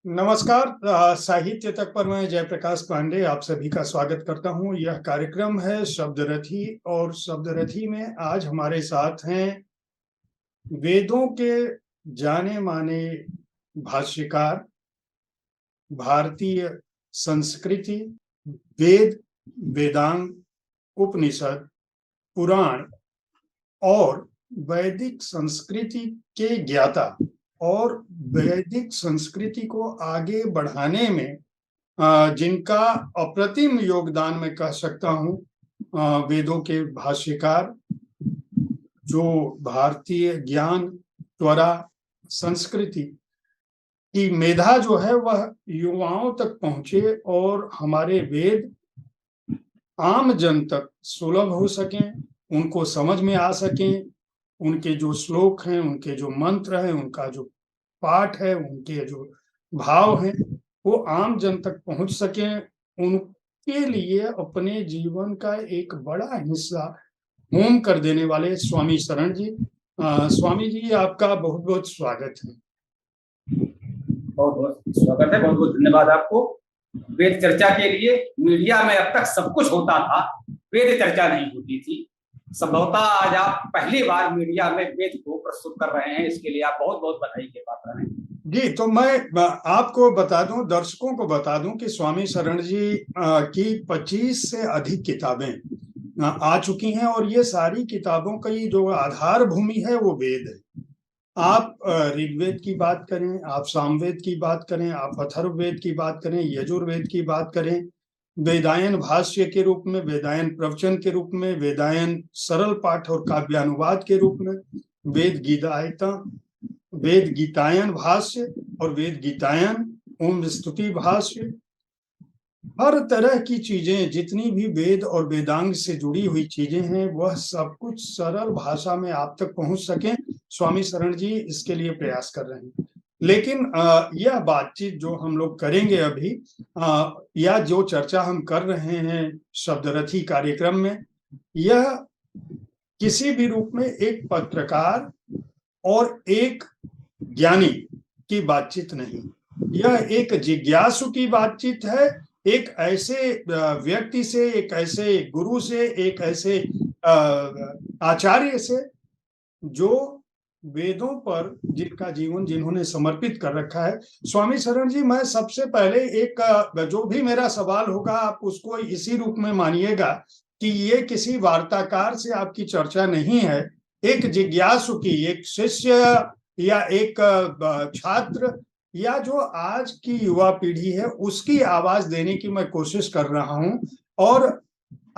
नमस्कार। साहित्य तक पर मैं जयप्रकाश पांडे आप सभी का स्वागत करता हूं। यह कार्यक्रम है शब्दरथी और शब्दरथी में आज हमारे साथ हैं वेदों के जाने माने भाष्यकार, भारतीय संस्कृति, वेद, वेदांग, उपनिषद, पुराण और वैदिक संस्कृति के ज्ञाता और वैदिक संस्कृति को आगे बढ़ाने में जिनका अप्रतिम योगदान मैं कह सकता हूँ, वेदों के भाष्यकार, जो भारतीय ज्ञान, त्वरा, संस्कृति की मेधा जो है वह युवाओं तक पहुंचे और हमारे वेद आम जन तक सुलभ हो सकें, उनको समझ में आ सकें, उनके जो श्लोक हैं, उनके जो मंत्र हैं, उनका जो पाठ है, उनके जो भाव हैं, वो आम जन तक पहुंच सकें। उनके लिए अपने जीवन का एक बड़ा हिस्सा होम कर देने वाले स्वामी शरण जी। स्वामी जी, आपका बहुत बहुत स्वागत है। बहुत बहुत स्वागत है, बहुत बहुत धन्यवाद आपको। वेद चर्चा के लिए मीडिया में अब तक सब कुछ होता था, वेद चर्चा नहीं होती थी। संभवतः आज आप पहली बार मीडिया में वेद को प्रस्तुत कर रहे हैं, इसके लिए आप बहुत बहुत बधाई के पात्र हैं। जी, तो मैं आपको बता दूं, दर्शकों को बता दूं कि स्वामी शरण जी की 25 से अधिक किताबें आ चुकी हैं और ये सारी किताबों की जो आधार भूमि है वो वेद है। आप ऋग्वेद की बात करें, आप सामवेद की बात करें, आप अथर्ववेद की बात करें, यजुर्वेद की बात करें, वेदायन भाष्य के रूप में, वेदायन प्रवचन के रूप में, वेदायन सरल पाठ और काव्यानुवाद के रूप में, वेद गीतायता, वेद गीतायन भाष्य और वेद गीतायन ओम स्तुति भाष्य, हर तरह की चीजें, जितनी भी वेद और वेदांग से जुड़ी हुई चीजें हैं, वह सब कुछ सरल भाषा में आप तक पहुंच सके, स्वामी शरण जी इसके लिए प्रयास कर रहे हैं। लेकिन यह बातचीत जो हम लोग करेंगे अभी, या जो चर्चा हम कर रहे हैं शब्दरथी कार्यक्रम में, यह किसी भी रूप में एक पत्रकार और एक ज्ञानी की बातचीत नहीं, यह एक जिज्ञासु की बातचीत है। एक ऐसे व्यक्ति से, एक ऐसे गुरु से, एक ऐसे आचार्य से जो वेदों पर जिनका जीवन जिन्होंने समर्पित कर रखा है। स्वामी शरण जी, मैं सबसे पहले एक जो भी मेरा सवाल होगा आप उसको इसी रूप में मानिएगा कि ये किसी वार्ताकार से आपकी चर्चा नहीं है, एक जिज्ञासु की, एक शिष्य या एक छात्र या जो आज की युवा पीढ़ी है उसकी आवाज देने की मैं कोशिश कर रहा हूं। और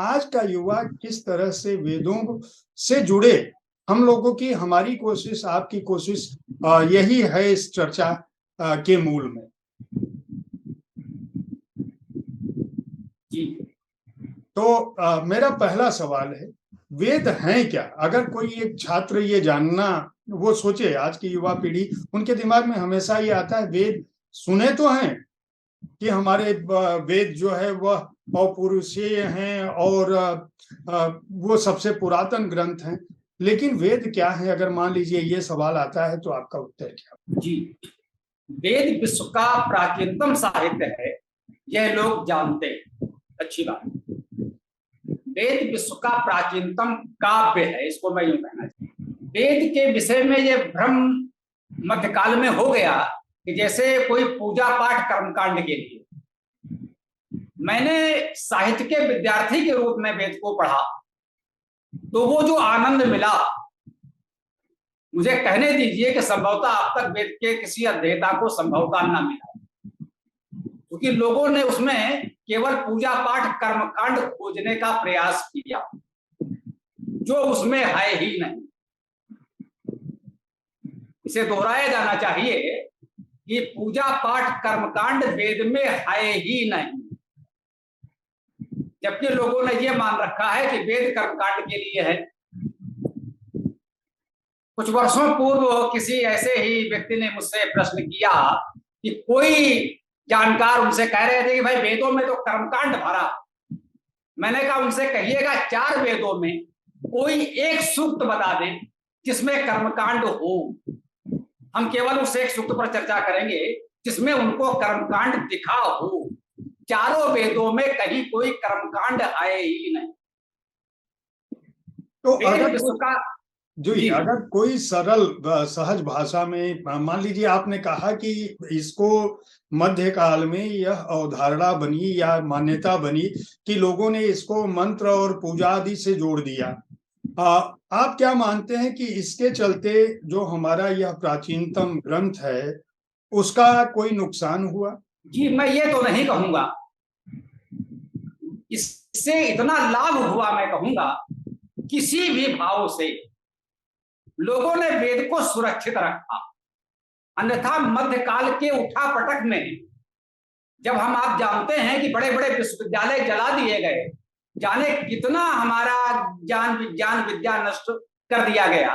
आज का युवा किस तरह से वेदों से जुड़े, हम लोगों की, हमारी कोशिश, आपकी कोशिश यही है इस चर्चा के मूल में। जी, तो मेरा पहला सवाल है, वेद हैं क्या? अगर कोई एक छात्र ये जानना, वो सोचे, आज की युवा पीढ़ी, उनके दिमाग में हमेशा ये आता है, वेद सुने तो हैं कि हमारे वेद जो है वह पौरुषेय हैं और वो सबसे पुरातन ग्रंथ हैं, लेकिन वेद क्या है? अगर मान लीजिए ये सवाल आता है तो आपका उत्तर क्या? जी, वेद विश्व का प्राचीनतम साहित्य है, यह लोग जानते हैं, अच्छी बात। वेद विश्व का प्राचीनतम काव्य है, इसको मैं यूं कहना चाहूँ। वेद के विषय में यह भ्रम मध्यकाल में हो गया कि जैसे कोई पूजा पाठ कर्मकांड के लिए। मैंने साहित्य के विद्यार्थी के रूप में वेद को पढ़ा तो वो जो आनंद मिला, मुझे कहने दीजिए कि संभवतः अब तक वेद के किसी अध्येता को संभवतः न मिला, क्योंकि लोगों ने उसमें केवल पूजा पाठ कर्मकांड खोजने का प्रयास किया जो उसमें है ही नहीं। इसे दोहराया जाना चाहिए कि पूजा पाठ कर्मकांड वेद में है ही नहीं, जबकि लोगों ने यह मान रखा है कि वेद कर्मकांड के लिए है। कुछ वर्षों पूर्व किसी ऐसे ही व्यक्ति ने मुझसे प्रश्न किया कि कोई जानकार उनसे कह रहे थे कि भाई वेदों में तो कर्मकांड भरा। मैंने कहा उनसे कहिएगा 4 वेदों में कोई एक सूक्त बता दें जिसमें कर्मकांड हो। हम केवल उस एक सूक्त पर चर्चा करेंगे जिसमें उनको कर्मकांड दिखा हो। चारों वेदों में कहीं कोई कर्मकांड है ही नहीं। तो वेद अगर विश्व का जी, जी अगर कोई सरल सहज भाषा में मान लीजिए आपने कहा कि इसको मध्यकाल में यह अवधारणा बनी या मान्यता बनी कि लोगों ने इसको मंत्र और पूजा आदि से जोड़ दिया। आप क्या मानते हैं कि इसके चलते जो हमारा यह प्राचीनतम ग्रंथ है, उसका कोई नुकसान हुआ? जी, मैं ये तो नहीं कहूंगा। इससे इतना लाभ हुआ, मैं कहूंगा किसी भी भाव से लोगों ने वेद को सुरक्षित रखा। अन्यथा मध्यकाल के उठापटक में जब आप जानते हैं कि बड़े बड़े विश्वविद्यालय जला दिए गए, जाने कितना हमारा ज्ञान विज्ञान विद्या नष्ट कर दिया गया,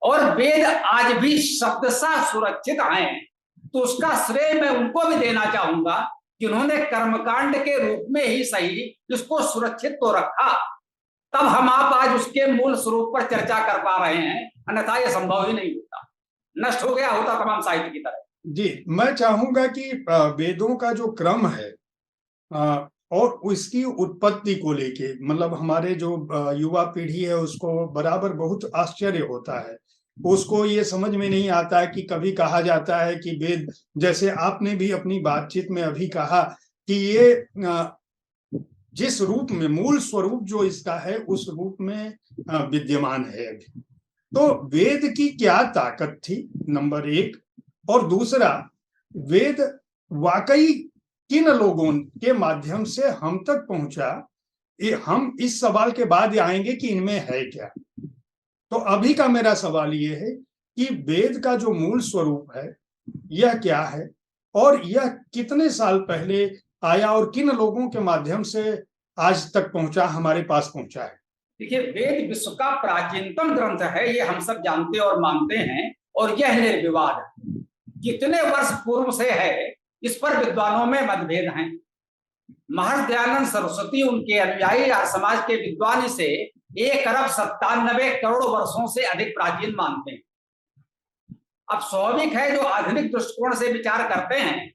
और वेद आज भी शब्दशः सुरक्षित हैं, तो उसका श्रेय मैं उनको भी देना चाहूंगा कि उन्होंने कर्मकांड के रूप में ही सही इसको सुरक्षित तो रखा। तब हम आप आज उसके मूल स्वरूप पर चर्चा कर पा रहे हैं, अन्यथा यह संभव ही नहीं होता, नष्ट हो गया होता तमाम साहित्य की तरह। जी, मैं चाहूंगा कि वेदों का जो क्रम है और उसकी उत्पत्ति को लेके, मतलब हमारे जो युवा पीढ़ी है उसको बराबर बहुत आश्चर्य होता है। उसको ये समझ में नहीं आता है कि कभी कहा जाता है कि वेद, जैसे आपने भी अपनी बातचीत में अभी कहा कि ये जिस रूप में मूल स्वरूप जो इसका है उस रूप में विद्यमान है अभी। तो वेद की क्या ताकत थी, नंबर एक, और दूसरा, वेद वाकई किन लोगों के माध्यम से हम तक पहुंचा, हम इस सवाल के बाद आएंगे कि इनमें है क्या। तो अभी का मेरा सवाल ये है कि वेद का जो मूल स्वरूप है यह क्या है, और यह कितने साल पहले आया और किन लोगों के माध्यम से आज तक पहुंचा, हमारे पास पहुंचा है। देखिए, वेद विश्व का प्राचीनतम ग्रंथ है, ये हम सब जानते और मानते हैं, और यह निर्विवाद कितने वर्ष पूर्व से है, इस पर विद्वानों में मतभेद हैं। महर्षि दयानंद सरस्वती उनके अनुयायी या समाज के विद्वान इसे 1 अरब 97 करोड़ वर्षों से अधिक प्राचीन मानते हैं। अब स्वाभाविक है, जो आधुनिक दृष्टिकोण से विचार करते हैं,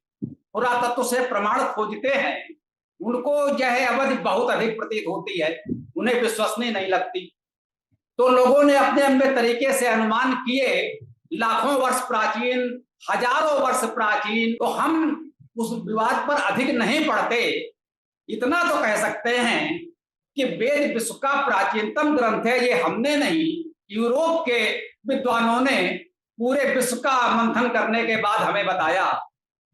पुरातत्व से प्रमाण खोजते हैं, उनको यह अवधि बहुत अधिक प्रतीत होती है, उन्हें विश्वसनीय नहीं लगती। तो लोगों ने अपने अपने तरीके से अनुमान किए, लाखों वर्ष प्राचीन, हजारों वर्ष प्राचीन। तो हम उस विवाद पर अधिक नहीं पढ़ते, इतना तो कह सकते हैं कि वेद विश्व का प्राचीनतम ग्रंथ है। ये हमने नहीं, यूरोप के विद्वानों ने पूरे विश्व का मंथन करने के बाद हमें बताया।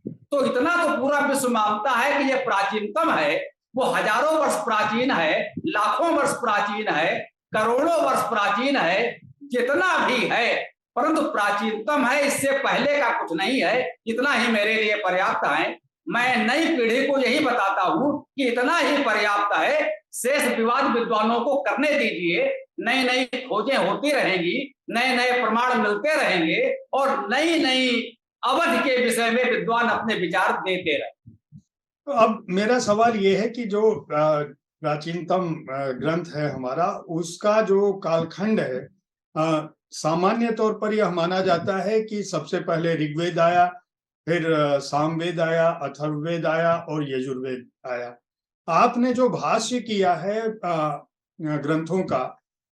तो इतना तो पूरा विश्व मानता है कि यह प्राचीनतम है। वो हजारों वर्ष प्राचीन है, लाखों वर्ष प्राचीन है, करोड़ों वर्ष प्राचीन है, जितना भी है, परंतु प्राचीनतम है, इससे पहले का कुछ नहीं है। इतना ही मेरे लिए पर्याप्त है। मैं नई पीढ़ी को यही बताता हूं कि इतना ही पर्याप्त है। शेष विवाद विद्वानों को करने दीजिए, नई नई खोजें होती रहेंगी, नए नए प्रमाण मिलते रहेंगे, और नई नई अवधि के विषय में विद्वान अपने विचार देते रहे। तो अब मेरा सवाल ये है कि जो प्राचीनतम ग्रंथ है हमारा, उसका जो कालखंड है, सामान्य तौर पर यह माना जाता है कि सबसे पहले ऋग्वेद आया, फिर सामवेद आया, अथर्ववेद आया और यजुर्वेद आया। आपने जो भाष्य किया है ग्रंथों का,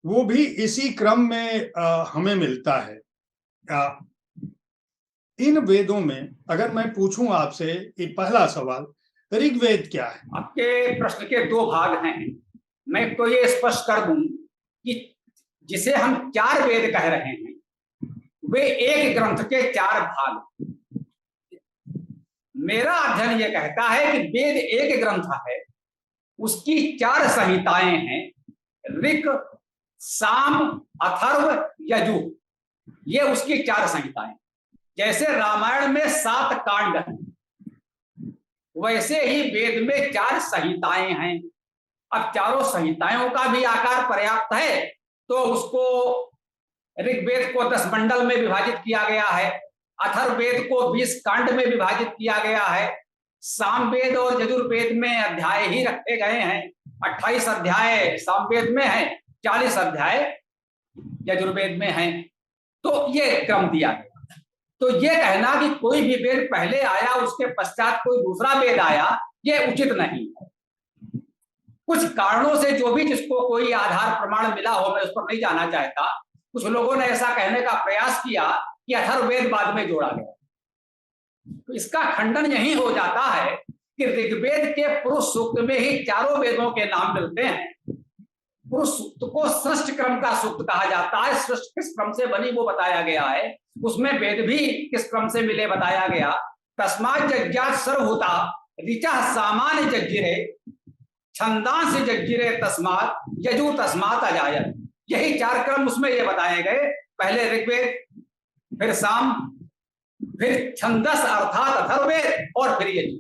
वो भी इसी क्रम में हमें मिलता है। इन वेदों में अगर मैं पूछूं आपसे, ये पहला सवाल, ऋग्वेद क्या है? आपके प्रश्न के 2 भाग हैं। मैं तो ये स्पष्ट कर दूं कि जिसे हम 4 वेद कह रहे हैं, वे एक ग्रंथ के 4 भाग। मेरा अध्ययन ये कहता है कि वेद एक ग्रंथ है, उसकी 4 संहिताएं हैं, ऋक, साम, अथर्व, यजु, ये उसकी 4 संहिताएं। जैसे रामायण में 7 कांड हैं, वैसे ही वेद में 4 संहिताएं हैं। अब चारों संहिताओं का भी आकार पर्याप्त है, तो उसको ऋग्वेद को 10 मंडल में विभाजित किया गया है, अथर्ववेद को 20 कांड में विभाजित किया गया है, सामवेद और यजुर्वेद में अध्याय ही रखे गए हैं। 28 अध्याय सामवेद में है, 40 अध्याय यजुर्वेद में हैं। तो ये क्रम दिया गया। तो ये कहना कि कोई भी वेद पहले आया उसके पश्चात कोई दूसरा वेद आया, ये उचित नहीं है। कुछ कारणों से जो भी जिसको कोई आधार प्रमाण मिला हो, मैं उस पर नहीं जाना चाहता, कुछ लोगों ने ऐसा कहने का प्रयास किया कि अथर्ववेद बाद में जोड़ा गया। तो इसका खंडन यही हो जाता है कि ऋग्वेद के पुरुष सूक्त में ही चारों वेदों के नाम मिलते हैं। पुरुष सूक्त को सृष्टि क्रम का सूक्त कहा जाता है। सृष्टि किस क्रम से बनी वो बताया गया है, उसमें वेद भी किस क्रम से मिले बताया गया। तस्मात् जज्ञात् सर्वभूता ऋचा सामान्य जज्जिरे छंदांस जज्जिरे तस्मात् यजु तस्मात् अजायत। यही चार क्रम उसमें ये बताए गए। पहले ऋग्वेद, फिर साम, फिर छंदस अर्थात अथर्ववेद और फिर यजु।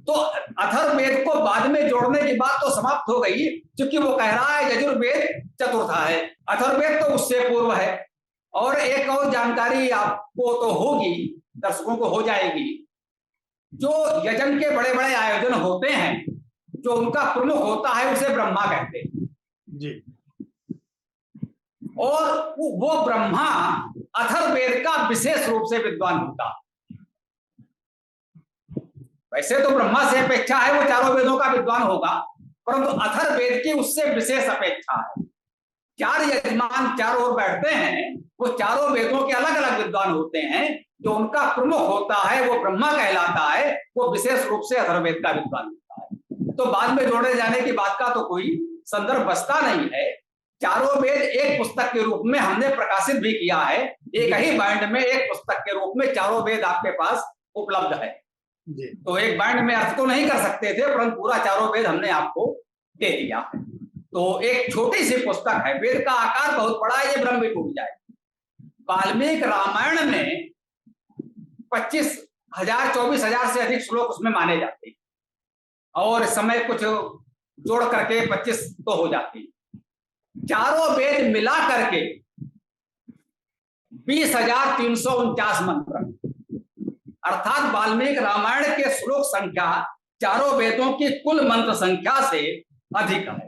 तो अथर्ववेद को बाद में जोड़ने की बात तो समाप्त हो गई, क्योंकि वो कह रहा है यजुर्वेद चतुर्थ है, अथर्ववेद तो उससे पूर्व है। और एक और जानकारी आपको तो होगी, दर्शकों को हो जाएगी, जो यजन के बड़े बड़े आयोजन होते हैं, जो उनका प्रमुख होता है उसे ब्रह्मा कहते हैं जी। और वो ब्रह्मा अथर्ववेद का विशेष रूप से विद्वान होता। वैसे तो ब्रह्मा से अपेक्षा है वो चारों वेदों का विद्वान होगा, परंतु अथर्ववेद की उससे विशेष अपेक्षा है। चार यजमान चारों ओर बैठते हैं, वो चारों वेदों के अलग अलग विद्वान होते हैं। जो उनका प्रमुख होता है वो ब्रह्मा कहलाता है, वो विशेष रूप से अथर्ववेद का विद्वान होता है। तो बाद में जोड़े जाने की बात का तो कोई संदर्भ बचता नहीं है। चारों वेद एक पुस्तक के रूप में हमने प्रकाशित भी किया है। एक ही बाइंड में एक पुस्तक के रूप में चारों वेद आपके पास उपलब्ध है। तो एक बाइंड में अर्थ तो नहीं कर सकते थे, परंतु पूरा चारों वेद हमने आपको दे दिया है। तो एक छोटी सी पुस्तक है, वेद का आकार बहुत बड़ा है, ये ब्रह्म भी टूट जाए। वाल्मीकि रामायण में 25,000 24,000 से अधिक श्लोक उसमें माने जाते हैं, और समय कुछ जोड़ करके 25 तो हो जाती है। चारों वेद मिला करके 20,349 मंत्र, अर्थात वाल्मीकि रामायण के श्लोक संख्या चारों वेदों की कुल मंत्र संख्या से अधिक है।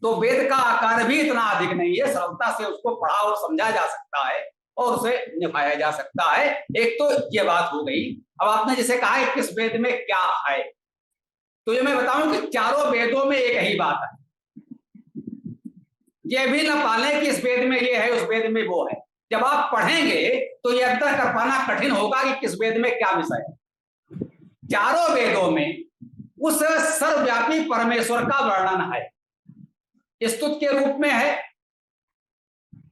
तो वेद का आकार भी इतना अधिक नहीं है, सरलता से उसको पढ़ा और समझा जा सकता है और उसे निभाया जा सकता है। एक तो ये बात हो गई। अब आपने जैसे कहा है किस वेद में क्या है, तो ये मैं बताऊं कि चारों वेदों में एक ही बात है। ये भी ना पाले कि इस वेद में ये है, उस वेद में वो है। जब आप पढ़ेंगे तो ये अंतर कर पाना कठिन होगा कि किस वेद में क्या विषय है। चारों वेदों में उस सर्वव्यापी परमेश्वर का वर्णन है, स्तुति के रूप में है।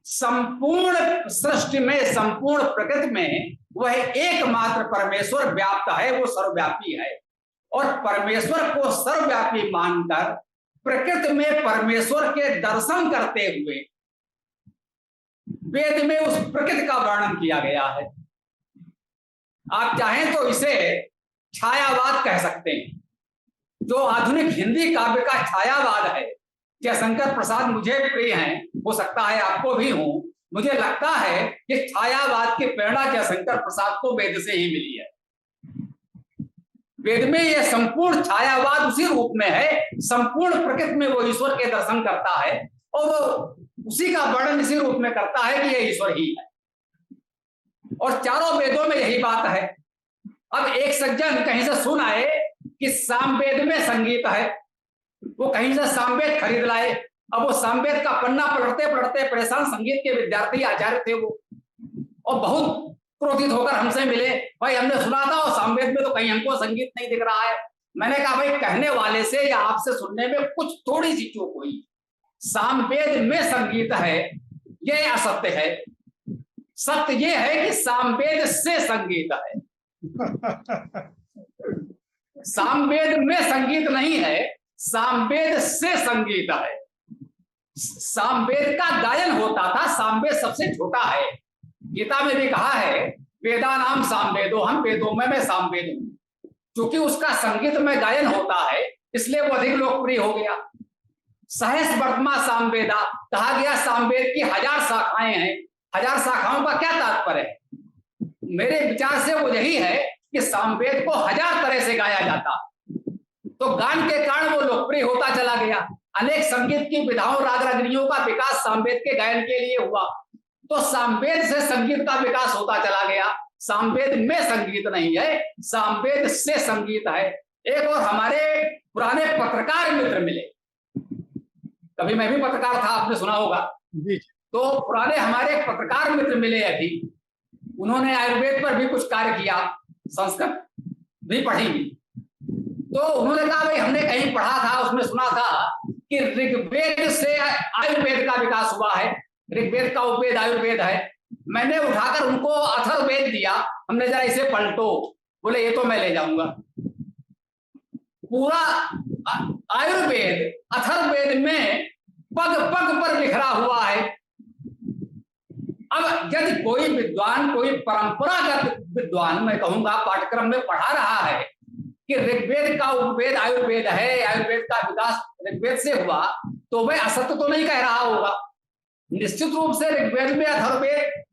संपूर्ण सृष्टि में, संपूर्ण प्रकृति में वह एकमात्र परमेश्वर व्याप्त है, वो सर्वव्यापी है। और परमेश्वर को सर्वव्यापी मानकर प्रकृति में परमेश्वर के दर्शन करते हुए वेद में उस प्रकृति का वर्णन किया गया है। आप चाहें तो इसे छायावाद कह सकते हैं। जो आधुनिक हिंदी काव्य का छायावाद है, जयशंकर प्रसाद मुझे प्रिय हैं, हो सकता है आपको भी हो। मुझे लगता है कि छायावाद की प्रेरणा जयशंकर प्रसाद को वेद से ही मिली है। वेद में यह संपूर्ण छायावाद उसी रूप में है, संपूर्ण प्रकृति में वो ईश्वर के दर्शन करता है और वो उसी का वर्णन इसी रूप में करता है कि यह ईश्वर ही है। और चारों वेदों में यही बात है। अब एक सज्जन कहीं से सुन आए कि सामवेद में संगीत है, वो कहीं से सामवेद खरीद लाए। अब वो सामवेद का पन्ना पढ़ते पढ़ते परेशान, संगीत के विद्यार्थी आचार्य थे वो, और बहुत क्रोधित होकर हमसे मिले। भाई हमने सुना था और सामवेद में तो कहीं हमको संगीत नहीं दिख रहा है। मैंने कहा भाई कहने वाले से या आपसे सुनने में कुछ थोड़ी सी चूक हुई। सामवेद में संगीत है यह असत्य है, सत्य यह है कि सामवेद से संगीत है। सामवेद में संगीत नहीं है, सामवेद से संगीत है। सामवेद का गायन होता था, सामवेद सबसे छोटा है। गीता में भी कहा है वेदा नाम सामवेदो, हम वेदों में मैं सामवेद हूं। क्योंकि उसका संगीत में गायन होता है इसलिए वो अधिक लोकप्रिय हो गया। सहस वर्तमा सामवेदा कहा गया। सामवेद की 1000 शाखाएं हैं। 1000 शाखाओं का क्या तात्पर्य है? मेरे विचार से वो यही है कि सामवेद को 1000 तरह से गाया जाता, तो गान के कारण वो लोकप्रिय होता चला गया। अनेक संगीत की विधाओं, राग रगनियों का विकास सामवेद के गायन के लिए हुआ। तो सामवेद से संगीत का विकास होता चला गया। सामवेद में संगीत नहीं है, सामवेद से संगीत है। एक और हमारे पुराने पत्रकार मित्र मिले, कभी मैं भी पत्रकार था, आपने सुना होगा जी। तो पुराने हमारे पत्रकार मित्र मिले अभी, उन्होंने आयुर्वेद पर भी कुछ कार्य किया, संस्कृत भी पढ़ी। तो उन्होंने कहा भाई हमने कहीं पढ़ा था, उसमें सुना था कि ऋग्वेद से आयुर्वेद का विकास हुआ है, ऋग्वेद का उपवेद आयुर्वेद है। मैंने उठाकर उनको अथर्ववेद दिया, हमने जरा इसे पलटो, बोले ये तो मैं ले जाऊंगा। पूरा आयुर्वेद अथर्ववेद में पग पग पर बिखरा हुआ है। अब यदि कोई विद्वान, कोई परंपरागत विद्वान, मैं कहूंगा पाठ्यक्रम में पढ़ा रहा है कि ऋग्वेद का उपवेद आयुर्वेद है, आयुर्वेद का विकास ऋग्वेद से हुआ, तो वह असत्य तो नहीं कह रहा होगा। निश्चित रूप से ऋग्वेद में अथर्ववेद,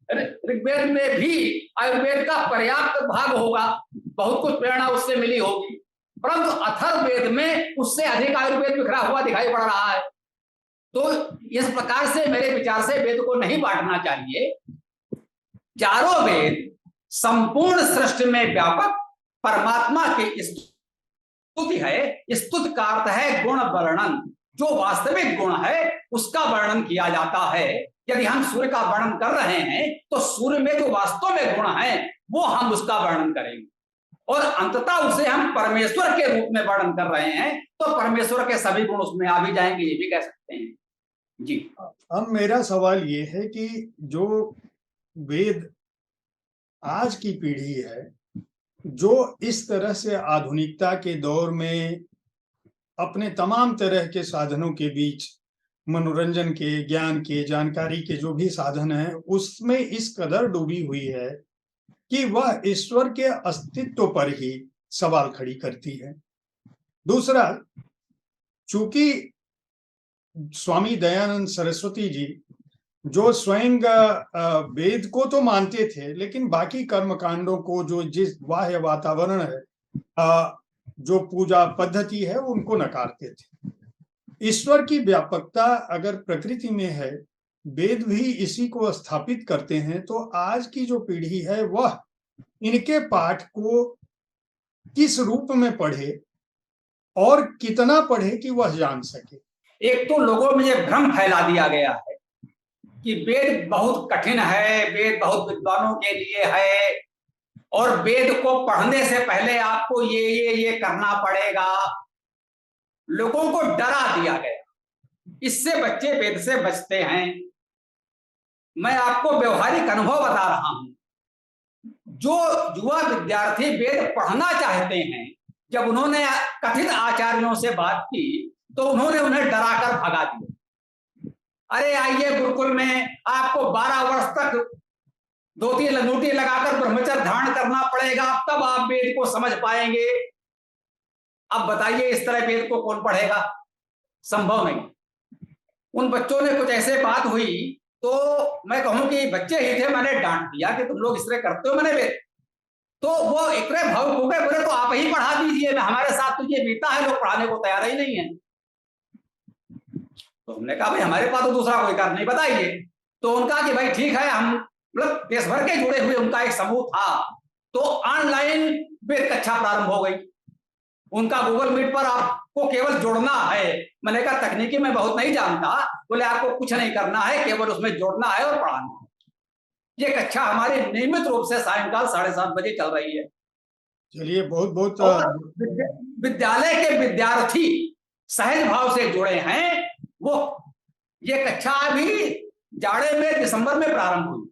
ऋग्वेद में भी आयुर्वेद का पर्याप्त भाग होगा, बहुत कुछ प्रेरणा उससे मिली होगी, परंतु अथर्ववेद में उससे अधिक आयुर्वेद बिखरा हुआ दिखाई पड़ रहा है। तो इस प्रकार से मेरे विचार से वेद को नहीं बांटना चाहिए। चारों वेद संपूर्ण सृष्टि में व्यापक परमात्मा की स्तुति है। स्तुति का अर्थ है गुण वर्णन, जो वास्तविक गुण है उसका वर्णन किया जाता है। यदि हम सूर्य का वर्णन कर रहे हैं तो सूर्य में जो वास्तव में गुण है वो हम उसका वर्णन करेंगे, और अंततः उसे हम परमेश्वर के रूप में वर्णन कर रहे हैं तो परमेश्वर के सभी गुण उसमें आ भी जाएंगे, ये भी कह सकते हैं जी। अब मेरा सवाल ये है कि जो वेद आज की पीढ़ी है, जो इस तरह से आधुनिकता के दौर में अपने तमाम तरह के साधनों के बीच मनोरंजन के, ज्ञान के, जानकारी के जो भी साधन हैं, उसमें इस कदर डूबी हुई है कि वह ईश्वर के अस्तित्व पर ही सवाल खड़ी करती है। दूसरा, चूंकि स्वामी दयानंद सरस्वती जी जो स्वयं वेद को तो मानते थे, लेकिन बाकी कर्मकांडों को, जो जिस बाह्य वातावरण है, जो पूजा पद्धति है, उनको नकारते थे। ईश्वर की व्यापकता अगर प्रकृति में है, वेद भी इसी को स्थापित करते हैं, तो आज की जो पीढ़ी है वह इनके पाठ को किस रूप में पढ़े और कितना पढ़े कि वह जान सके। एक तो लोगों में यह भ्रम फैला दिया गया है कि वेद बहुत कठिन है, वेद बहुत विद्वानों के लिए है, और वेद को पढ़ने से पहले आपको ये करना पड़ेगा। लोगों को डरा दिया गया, इससे बच्चे वेद से बचते हैं। मैं आपको व्यवहारिक अनुभव बता रहा हूं। जो युवा विद्यार्थी वेद पढ़ना चाहते हैं, जब उन्होंने कथित आचार्यों से बात की तो उन्होंने उन्हें डराकर भगा दिया। अरे आइए गुरुकुल में, आपको 12 वर्ष तक धोती लंगोटी लगाकर ब्रह्मचर्य धारण करना पड़ेगा, तब आप वेद को समझ पाएंगे। अब बताइए इस तरह वेद को कौन पढ़ेगा? संभव नहीं। उन बच्चों ने कुछ ऐसे बात हुई तो मैं कहूं कि बच्चे ही थे, मैंने डांट दिया कि तुम लोग इस तरह करते हो मैंने वेद, तो वो एक तरह भावुक हो गए, बोले तो आप ही पढ़ा दीजिए, हमारे साथ तो ये बीता है, लोग पढ़ाने को तैयार ही नहीं है। तो हमने कहा भाई हमारे पास तो दूसरा कोई कार्य नहीं, बताइए। तो उनका कि भाई ठीक है, हम मतलब देश भर के जुड़े हुए उनका एक समूह था, तो ऑनलाइन वेद कक्षा प्रारंभ हो गई। उनका गूगल मीट पर आपको केवल जुड़ना है। मैंने कहा तकनीकी में बहुत नहीं जानता, बोले आपको कुछ नहीं करना है, केवल उसमें जुड़ना है और पढ़ाना है। ये कक्षा हमारी नियमित रूप से सायंकाल 7:30 बजे चल रही है। चलिए, बहुत बहुत विद्यालय के विद्यार्थी सहज भाव से जुड़े हैं। वो ये कक्षा अभी जाड़े में दिसंबर में प्रारंभ हुई।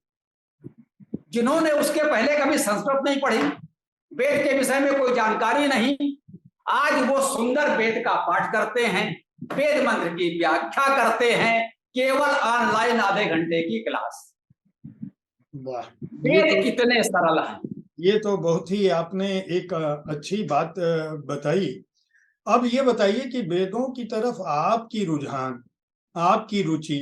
जिन्होंने उसके पहले कभी संस्कृत नहीं पढ़ी, वेद के विषय में कोई जानकारी नहीं, आज वो सुंदर वेद का पाठ करते हैं, वेद मंत्र की व्याख्या करते हैं, केवल ऑनलाइन आधे घंटे की क्लास। वाह, वेद कितने सरल हैं। ये तो बहुत ही आपने एक अच्छी बात बताई। अब ये बताइए कि वेदों की तरफ आपकी रुझान, आपकी रुचि,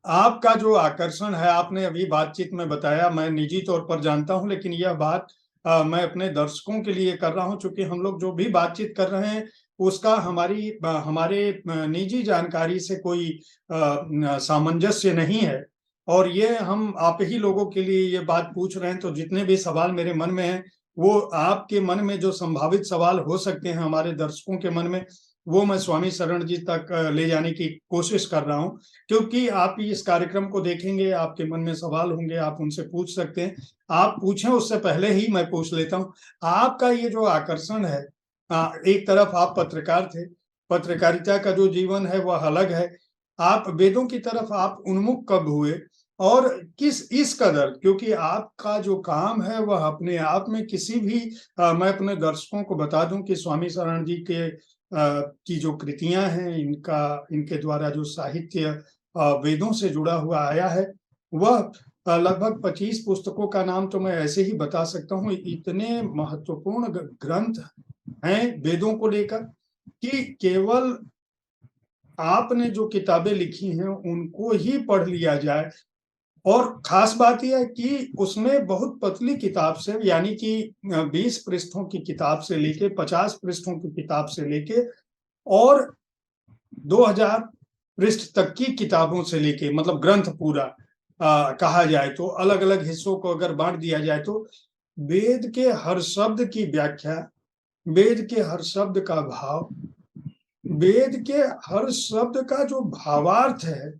आपका जो आकर्षण है, आपने अभी बातचीत में बताया, मैं निजी तौर पर जानता हूं, लेकिन यह बात मैं अपने दर्शकों के लिए कर रहा हूं, क्योंकि हम लोग जो भी बातचीत कर रहे हैं उसका हमारे निजी जानकारी से कोई सामंजस्य नहीं है। और ये हम आप ही लोगों के लिए ये बात पूछ रहे हैं, तो जितने भी सवाल मेरे मन में हैं, वो आपके मन में जो संभावित सवाल हो सकते हैं हमारे दर्शकों के मन में, वो मैं स्वामी शरण जी तक ले जाने की कोशिश कर रहा हूँ। क्योंकि आप इस कार्यक्रम को देखेंगे, आपके मन में सवाल होंगे, आप उनसे पूछ सकते हैं। आप पूछें उससे पहले ही मैं पूछ लेता हूँ, आपका ये जो आकर्षण है, एक तरफ आप पत्रकार थे, पत्रकारिता का जो जीवन है वह अलग है। आप वेदों की तरफ आप उन्मुख कब हुए? और किस इस कदर, क्योंकि आपका जो काम है वह अपने आप में किसी भी मैं अपने दर्शकों को बता दूं कि स्वामी शरण जी के की जो कृतियां हैं, इनके द्वारा जो साहित्य वेदों से जुड़ा हुआ आया है, वह लगभग 25 पुस्तकों का नाम तो मैं ऐसे ही बता सकता हूँ। इतने महत्वपूर्ण ग्रंथ हैं वेदों को लेकर कि केवल आपने जो किताबें लिखी हैं उनको ही पढ़ लिया जाए। और खास बात यह है कि उसमें बहुत पतली किताब से, यानी कि 20 पृष्ठों की किताब से लेके 50 पृष्ठों की किताब से लेके और 2000 पृष्ठ तक की किताबों से लेके, मतलब ग्रंथ पूरा कहा जाए तो, अलग अलग हिस्सों को अगर बांट दिया जाए तो, वेद के हर शब्द की व्याख्या, वेद के हर शब्द का भाव, वेद के हर शब्द का जो भावार्थ है,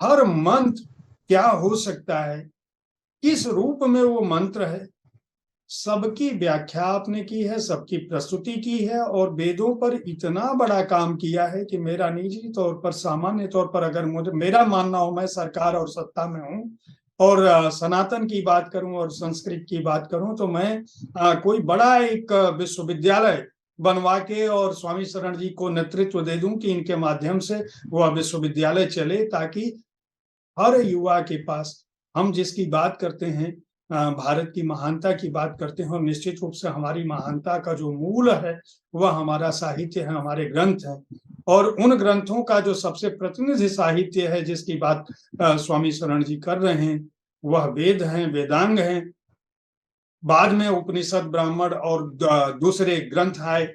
हर मंत्र क्या हो सकता है, किस रूप में वो मंत्र है, सबकी व्याख्या आपने की है, सबकी प्रस्तुति की है। और वेदों पर इतना बड़ा काम किया है कि मेरा निजी तौर पर, सामान्य तौर पर अगर मुझे मेरा मानना हो, मैं सरकार और सत्ता में हूँ और सनातन की बात करूं और संस्कृत की बात करूं, तो मैं कोई बड़ा एक विश्वविद्यालय बनवा के और स्वामी शरण जी को नेतृत्व दे दूं कि इनके माध्यम से वह विश्वविद्यालय चले, ताकि हर युवा के पास, हम जिसकी बात करते हैं, भारत की महानता की बात करते हैं, और निश्चित रूप से हमारी महानता का जो मूल है वह हमारा साहित्य है, हमारे ग्रंथ हैं। और उन ग्रंथों का जो सबसे प्रतिनिधि साहित्य है जिसकी बात स्वामी शरण जी कर रहे हैं, वह वेद हैं, वेदांग हैं। बाद में उपनिषद, ब्राह्मण और दूसरे ग्रंथ आए।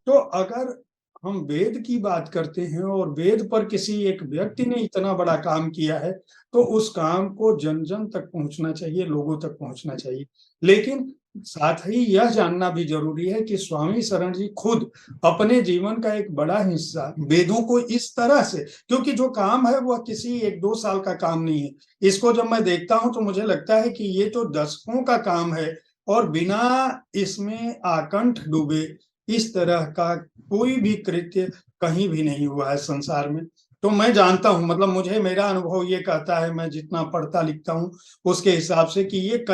तो अगर हम वेद की बात करते हैं और वेद पर किसी एक व्यक्ति ने इतना बड़ा काम किया है, तो उस काम को जन जन तक पहुंचना चाहिए, लोगों तक पहुंचना चाहिए। लेकिन साथ ही यह जानना भी जरूरी है कि स्वामी शरण जी खुद अपने जीवन का एक बड़ा हिस्सा वेदों को इस तरह से, क्योंकि जो काम है वह किसी 1-2 साल का काम नहीं है। इसको जब मैं देखता हूं तो मुझे लगता है कि ये तो दशकों का काम है, और बिना इसमें आकंठ डूबे इस तरह का कोई भी कृत्य कहीं भी नहीं हुआ है संसार में। तो मैं जानता हूं, मतलब मुझे मेरा अनुभव ये कहता है, मैं जितना पढ़ता लिखता हूं उसके हिसाब से, कि ये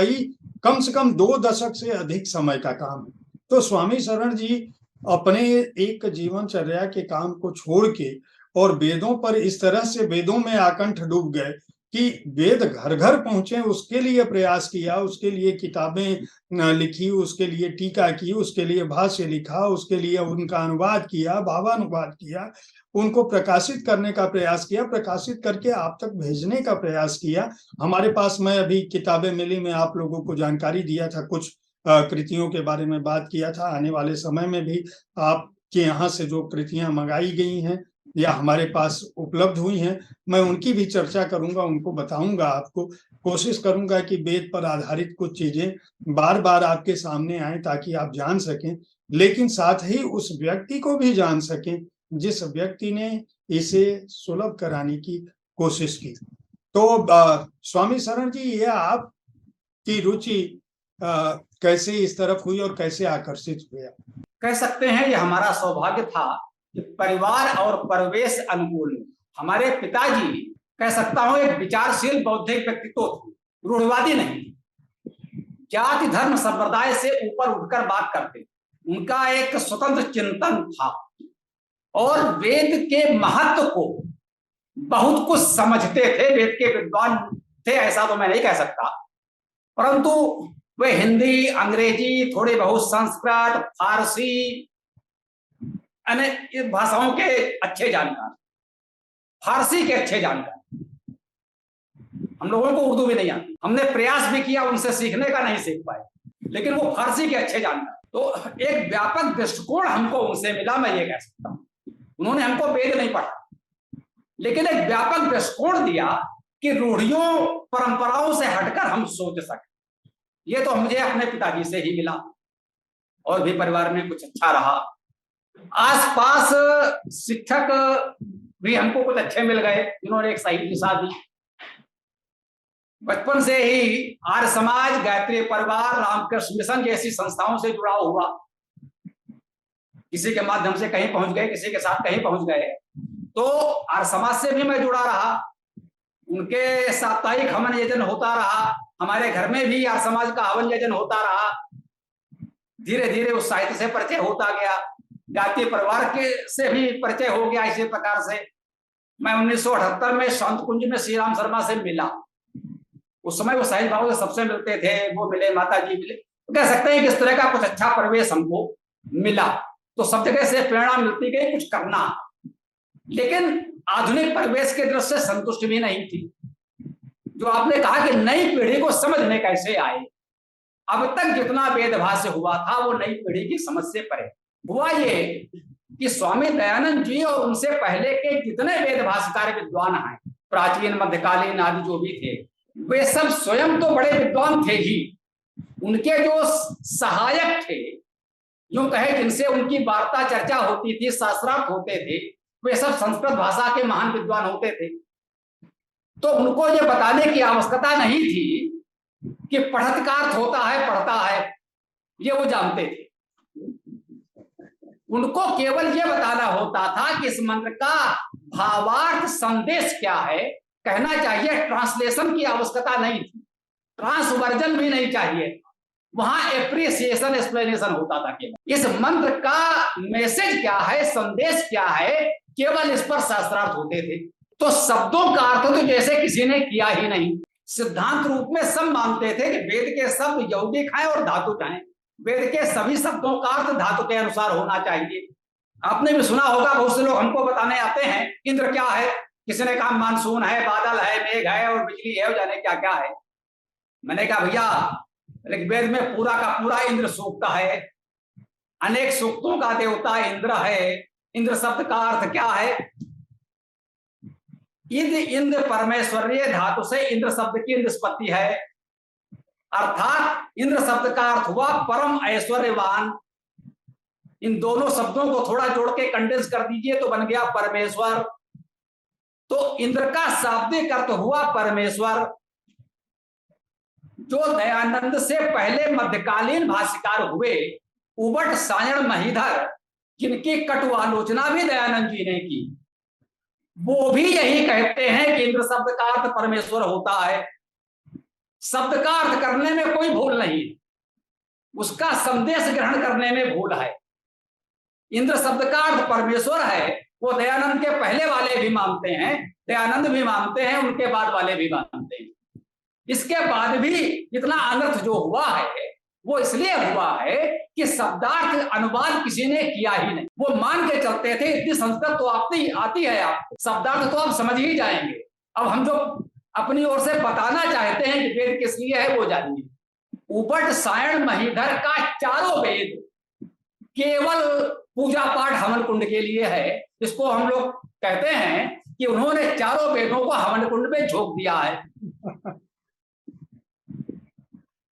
कम से कम 2 दशक से अधिक समय का काम है। तो स्वामी शरण जी अपने एक जीवनचर्या के काम को छोड़ के और वेदों पर इस तरह से वेदों में आकंठ डूब गए कि वेद घर घर पहुंचे, उसके लिए प्रयास किया, उसके लिए किताबें लिखी, उसके लिए टीका की, उसके लिए भाष्य लिखा, उसके लिए उनका अनुवाद किया, भावानुवाद किया, उनको प्रकाशित करने का प्रयास किया, प्रकाशित करके आप तक भेजने का प्रयास किया। हमारे पास, मैं अभी किताबें मिली, मैं आप लोगों को जानकारी दिया था, कुछ कृतियों के बारे में बात किया था। आने वाले समय में भी आपके यहाँ से जो कृतियां मंगाई गई हैं या हमारे पास उपलब्ध हुई हैं, मैं उनकी भी चर्चा करूंगा, उनको बताऊंगा आपको। कोशिश करूंगा कि वेद पर आधारित कुछ चीजें बार बार आपके सामने आए ताकि आप जान सकें, लेकिन साथ ही उस व्यक्ति को भी जान सकें जिस व्यक्ति ने इसे सुलभ कराने की कोशिश की। तो स्वामी शरण जी, ये आपकी रुचि कैसे इस तरफ हुई और कैसे आकर्षित हुए? कह सकते हैं ये हमारा सौभाग्य था कि परिवार और परिवेश अनुकूल। हमारे पिताजी, कह सकता हूं, एक विचारशील बौद्धिक व्यक्तित्व थे, रूढ़िवादी नहीं, जाति धर्म संप्रदाय से ऊपर उठकर बात करते। उनका एक स्वतंत्र चिंतन था और वेद के महत्व को बहुत कुछ समझते थे। वेद के विद्वान थे ऐसा तो मैं नहीं कह सकता, परंतु वे हिंदी, अंग्रेजी, थोड़ी बहुत संस्कृत, फारसी, अनेक भाषाओं के अच्छे जानकार, फारसी के अच्छे जानकार। हम लोगों को उर्दू भी नहीं आती, हमने प्रयास भी किया उनसे सीखने का, नहीं सीख पाए, लेकिन वो फारसी के अच्छे जानकार। तो एक व्यापक दृष्टिकोण हमको उनसे मिला, मैं ये कह सकता हूं। उन्होंने हमको वेद नहीं पढ़ा, लेकिन एक व्यापक दृष्टिकोण दिया कि रूढ़ियों परंपराओं से हटकर हम सोच सकें। ये तो मुझे अपने पिताजी से ही मिला, और भी परिवार में कुछ अच्छा रहा। आसपास शिक्षक भी हमको कुछ अच्छे मिल गए जिन्होंने एक सही दिशा दी। बचपन से ही आर्य समाज, गायत्री परिवार, रामकृष्ण मिशन जैसी संस्थाओं से जुड़ा हुआ, किसी के माध्यम से कहीं पहुंच गए, किसी के साथ कहीं पहुंच गए, तो आर्य समाज से भी मैं जुड़ा रहा। उनके साप्ताहिक हवन यजन होता रहा, हमारे घर में भी आर्य समाज का हवन यजन होता रहा। धीरे धीरे उस साहित्य से परिचय होता गया, गायत्री परिवार के से भी परिचय हो गया। इसी प्रकार से मैं 1978 में शांत कुंज में श्री राम शर्मा से मिला। उस समय वो साहिल बाबू से सबसे मिलते थे, वो मिले, माता जी मिले। तो कह सकते हैं कि इस तरह का कुछ अच्छा परिवेश हमको मिला, तो सब जगह से प्रेरणा मिलती गई कुछ करना। लेकिन आधुनिक परिवेश के दृष्टि से संतुष्ट भी नहीं थी। जो आपने कहा कि नई पीढ़ी को समझ में कैसे आए, अब तक जितना वेदभाष्य हुआ था वो नई पीढ़ी की समझ से परे हुआ। ये कि स्वामी दयानंद जी और उनसे पहले के जितने वेदभाष्यकार विद्वान हैं, प्राचीन मध्यकालीन आदि जो भी थे, वे सब स्वयं तो बड़े विद्वान थे ही, उनके जो सहायक थे, यूं कहे जिनसे उनकी वार्ता चर्चा होती थी, शास्त्रार्थ होते थे, वे सब संस्कृत भाषा के महान विद्वान होते थे। तो उनको ये बताने की आवश्यकता नहीं थी कि पढ़त का अर्थ होता है, पढ़ता है, ये वो जानते थे। उनको केवल ये बताना होता था कि इस मंत्र का भावार्थ संदेश क्या है, कहना चाहिए। ट्रांसलेशन की आवश्यकता नहीं थी, ट्रांसवर्जन भी नहीं चाहिए, वहां एप्रिसिएशन, एक्सप्लेनेशन होता था केवल। इस मंत्र का मैसेज क्या है, संदेश क्या है, केवल इस पर शास्त्रार्थ होते थे। तो शब्दों का अर्थ तो जैसे किसी ने किया ही नहीं। सिद्धांत रूप में सब मानते थे कि वेद के शब्द यौगिक हैं और धातुक हैं, वेद के सभी शब्दों का अर्थ धातु के अनुसार होना चाहिए। आपने भी सुना होगा, बहुत से लोग हमको बताने आते हैं इंद्र क्या है, किसी ने कहा मानसून है, बादल है, मेघ है और बिजली है, जाने क्या क्या है। मैंने कहा भैया, ऋग्वेद में पूरा का पूरा इंद्र सूक्त है, अनेक सूक्तों का देवता इंद्र है। इंद्र शब्द का अर्थ क्या है? इंद्र परमेश्वरीय धातु से इंद्र शब्द की निष्पत्ति है, अर्थात इंद्र शब्द का अर्थ हुआ परम ऐश्वर्यवान। इन दोनों शब्दों को थोड़ा जोड़ के कंडेंस कर दीजिए तो बन गया परमेश्वर। तो इंद्र का शाब्दिक अर्थ हुआ परमेश्वर। जो दयानंद से पहले मध्यकालीन भाष्यकार हुए, उबट सायण महीधर, जिनकी कटु आलोचना भी दयानंद जी ने की, वो भी यही कहते हैं कि इंद्र शब्द का अर्थ परमेश्वर होता है। शब्द का अर्थ करने में कोई भूल नहीं, उसका संदेश ग्रहण करने में भूल है। इंद्र शब्द का अर्थ परमेश्वर है, वो दयानंद के पहले वाले भी मानते हैं, दयानंद भी मानते हैं, उनके बाद वाले भी मानते हैं। इसके बाद भी इतना अनर्थ जो हुआ है वो इसलिए हुआ है कि शब्दार्थ अनुवाद किसी ने किया ही नहीं। वो मान के चलते थे इतनी संस्कृत तो आती है आपको, शब्दार्थ तो आप समझ ही जाएंगे। अब हम जो अपनी ओर से बताना चाहते हैं कि वेद किस लिए है वो जानिए। उपट सायण महीधर का चारों वेद केवल पूजा पाठ हवन कुंड के लिए है। इसको हम लोग कहते हैं कि उन्होंने चारों वेदों को हवन कुंड में झोंक दिया है।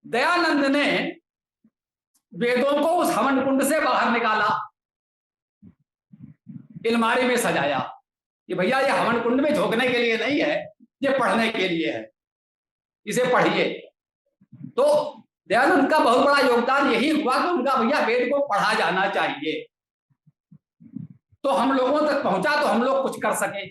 दयानंद ने वेदों को उस हवन कुंड से बाहर निकाला, अलमारी में सजाया कि भैया ये हवन कुंड में झोंकने के लिए नहीं है, ये पढ़ने के लिए है, इसे पढ़िए। तो दयानंद का बहुत बड़ा योगदान यही हुआ कि उनका भैया वेद को पढ़ा जाना चाहिए, तो हम लोगों तक पहुंचा तो हम लोग कुछ कर सके।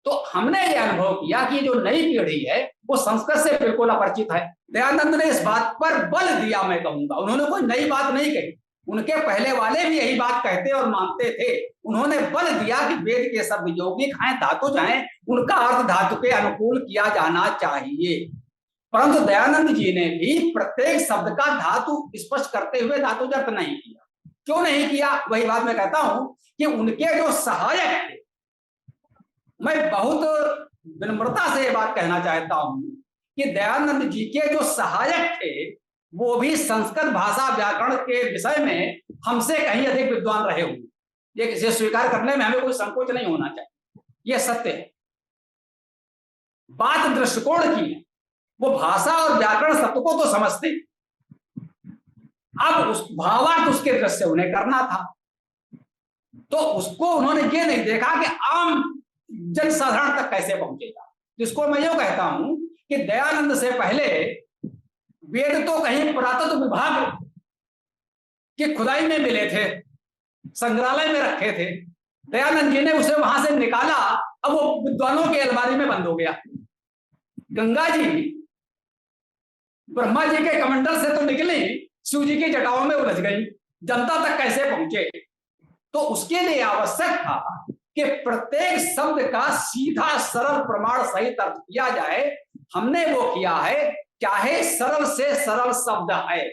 तो हमने ये अनुभव किया कि जो नई पीढ़ी है वो संस्कृत से बिल्कुल अपरिचित है। दयानंद ने इस बात पर बल दिया, मैं कहूंगा उन्होंने कोई नई बात नहीं कही, उनके पहले वाले भी यही बात कहते और मानते थे। उन्होंने बल दिया कि वेद के शब्द यौगिक हैं, धातुज हैं, उनका अर्थ धातु के अनुकूल किया जाना चाहिए। परंतु दयानंद जी ने भी प्रत्येक शब्द का धातु स्पष्ट करते हुए धातुज अर्थ नहीं किया। क्यों नहीं किया? वही बात मैं कहता हूं कि उनके जो सहायक थे, मैं बहुत विनम्रता से ये बात कहना चाहता हूं कि दयानंद जी के जो सहायक थे वो भी संस्कृत भाषा व्याकरण के विषय में हमसे कहीं अधिक विद्वान रहे होंगे। ये स्वीकार करने में हमें कोई संकोच नहीं होना चाहिए, ये सत्य है। बात दृष्टिकोण की है। वो भाषा और व्याकरण शब्द को तो समझते, अब उस भावार्थ उसके दृष्टि से उन्हें करना था, तो उसको उन्होंने ये नहीं देखा कि आम जनसाधारण तक कैसे पहुंचेगा। जिसको मैं यूं कहता हूं कि दयानंद से पहले वेद तो कहीं पुरातत्व विभाग की खुदाई में मिले थे, संग्रहालय में रखे थे, दयानंद जी ने उसे वहां से निकाला, अब वो विद्वानों के अलमारी में बंद हो गया। गंगा जी ब्रह्मा जी के कमंडल से तो निकली, शिव जी की जटाओं में उलझ गई, जनता तक कैसे पहुंचे। तो उसके लिए आवश्यक था कि प्रत्येक शब्द का सीधा सरल प्रमाण सहित अर्थ किया जाए। हमने वो किया है, चाहे सरल से सरल शब्द है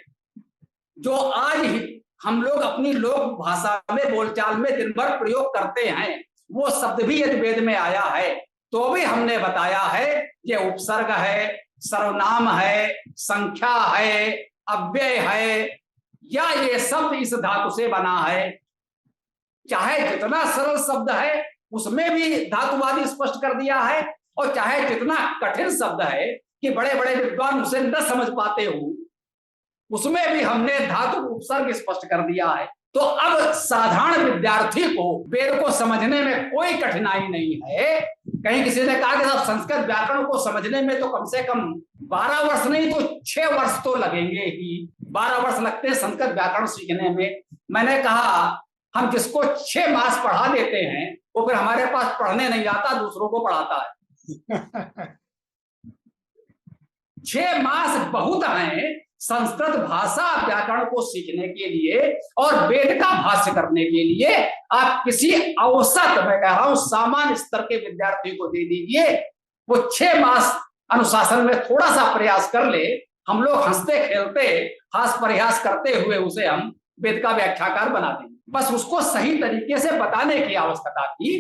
जो आज ही हम लोग अपनी लोक भाषा में बोलचाल में दिन भर प्रयोग करते हैं, वो शब्द भी यदि वेद में आया है तो भी हमने बताया है ये उपसर्ग है, सर्वनाम है, संख्या है, अव्यय है, या ये शब्द इस धातु से बना है। चाहे जितना सरल शब्द है उसमें भी धातुवादी स्पष्ट कर दिया है, और चाहे जितना कठिन शब्द है कि बड़े बड़े विद्वान उसे न समझ पाते हो, उसमें भी हमने धातु उपसर्ग स्पष्ट कर दिया है। तो अब साधारण विद्यार्थी को वेद को समझने में कोई कठिनाई नहीं है। कहीं किसी ने कहा कि साहब संस्कृत व्याकरण को समझने में तो कम से कम 12 वर्ष नहीं तो 6 वर्ष तो लगेंगे ही, 12 वर्ष लगते हैं संस्कृत व्याकरण सीखने में। मैंने कहा हम जिसको 6 मास पढ़ा देते हैं वो फिर हमारे पास पढ़ने नहीं आता, दूसरों को पढ़ाता है। 6 मास बहुत हैं संस्कृत भाषा व्याकरण को सीखने के लिए और वेद का भाष्य करने के लिए। आप किसी औसत, मैं कह रहा हूं सामान्य स्तर के विद्यार्थी को दे दीजिए, वो 6 मास अनुशासन में थोड़ा सा प्रयास कर ले, हम लोग हंसते खेलते हास परिहास करते हुए उसे हम वेद का व्याख्याकार बना देंगे। बस उसको सही तरीके से बताने की आवश्यकता थी।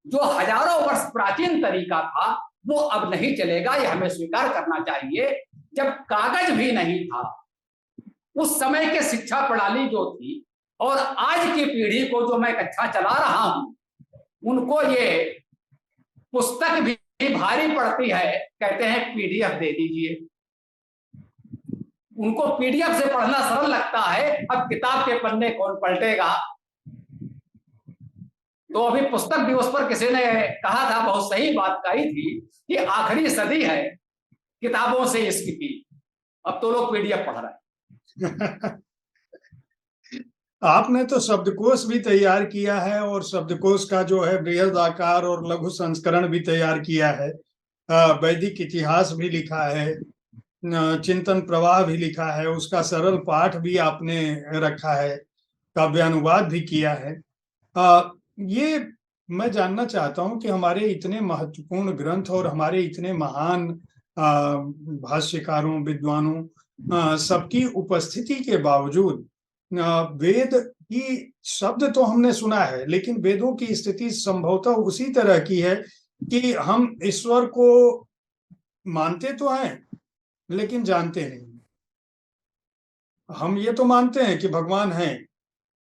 जो हजारों वर्ष प्राचीन तरीका था वो अब नहीं चलेगा, ये हमें स्वीकार करना चाहिए। जब कागज भी नहीं था, उस समय के शिक्षा प्रणाली जो थी, और आज की पीढ़ी को जो मैं कक्षा चला रहा हूं, उनको ये पुस्तक भी भारी पड़ती है, कहते हैं पीडीएफ दे दीजिए। उनको पीडीएफ से पढ़ना सरल लगता है, अब किताब के पन्ने कौन पलटेगा। तो अभी पुस्तक दिवस पर किसी ने कहा था, बहुत सही बात कही थी, कि आखिरी सदी है किताबों से इश्क की, अब तो लोग पीडीएफ पढ़ रहे हैं। आपने तो शब्दकोश भी तैयार किया है और शब्दकोश का जो है बृहद आकार और लघु संस्करण भी तैयार किया है, वैदिक इतिहास भी लिखा है, चिंतन प्रवाह भी लिखा है, उसका सरल पाठ भी आपने रखा है, काव्यानुवाद भी किया है। ये मैं जानना चाहता हूं कि हमारे इतने महत्वपूर्ण ग्रंथ और हमारे इतने महान भाष्यकारों, विद्वानों सबकी उपस्थिति के बावजूद वेद की शब्द तो हमने सुना है, लेकिन वेदों की स्थिति संभवतः उसी तरह की है कि हम ईश्वर को मानते तो हैं लेकिन जानते नहीं। हम ये तो मानते हैं कि भगवान हैं,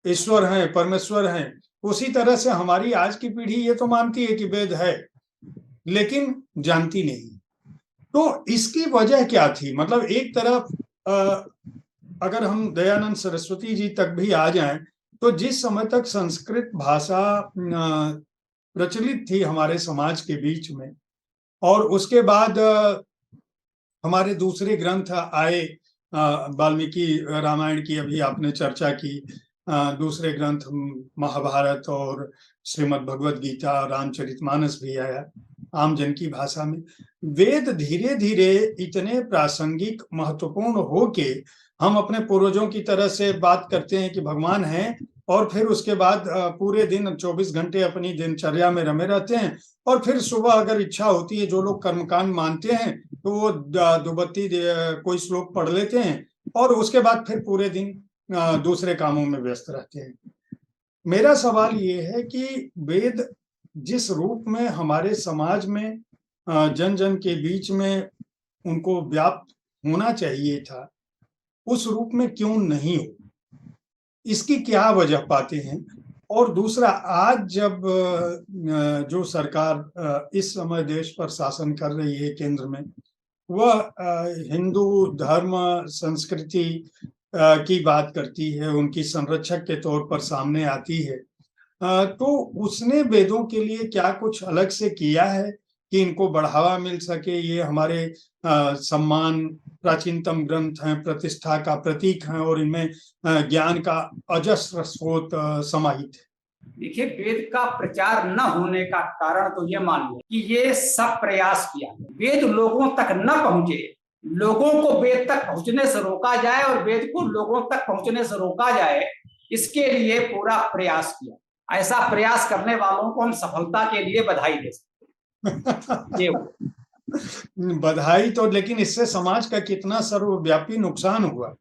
ईश्वर हैं, परमेश्वर हैं, उसी तरह से हमारी आज की पीढ़ी ये तो मानती है कि वेद है लेकिन जानती नहीं। तो इसकी वजह क्या थी? मतलब एक तरफ अगर हम दयानंद सरस्वती जी तक भी आ जाएं, तो जिस समय तक संस्कृत भाषा प्रचलित थी हमारे समाज के बीच में, और उसके बाद हमारे दूसरे ग्रंथ आए, वाल्मीकि रामायण की अभी आपने चर्चा की, दूसरे ग्रंथ महाभारत और श्रीमद् भगवद गीता, रामचरितमानस भी आया आम जन की भाषा में। वेद धीरे धीरे इतने प्रासंगिक महत्वपूर्ण हो के हम अपने पूर्वजों की तरह से बात करते हैं कि भगवान हैं, और फिर उसके बाद पूरे दिन 24 घंटे अपनी दिनचर्या में रमे रहते हैं, और फिर सुबह अगर इच्छा होती है, जो लोग कर्मकांड मानते हैं तो वो दुबत्ती कोई श्लोक पढ़ लेते हैं और उसके बाद फिर पूरे दिन दूसरे कामों में व्यस्त रहते हैं। मेरा सवाल ये है कि वेद जिस रूप में हमारे समाज में जन जन के बीच में उनको व्याप्त होना चाहिए था, उस रूप में क्यों नहीं हो? इसकी क्या वजह पाते हैं? और दूसरा, आज जब जो सरकार इस समय देश पर शासन कर रही है केंद्र में, वह हिंदू धर्म संस्कृति की बात करती है, उनकी संरक्षक के तौर पर सामने आती है, तो उसने वेदों के लिए क्या कुछ अलग से किया है कि इनको बढ़ावा मिल सके? ये हमारे सम्मान, प्राचीनतम ग्रंथ हैं, प्रतिष्ठा का प्रतीक हैं और इनमें ज्ञान का अजस्र स्रोत समाहित है। देखिए, वेद का प्रचार न होने का कारण तो ये मान लो कि ये सब प्रयास किया, वेद लोगों तक न पहुंचे, लोगों को वेद तक पहुंचने से रोका जाए और वेद को लोगों तक पहुंचने से रोका जाए, इसके लिए पूरा प्रयास किया। ऐसा प्रयास करने वालों को हम सफलता के लिए बधाई दे सकते। बधाई तो, लेकिन इससे समाज का कितना सर्वव्यापी नुकसान हुआ।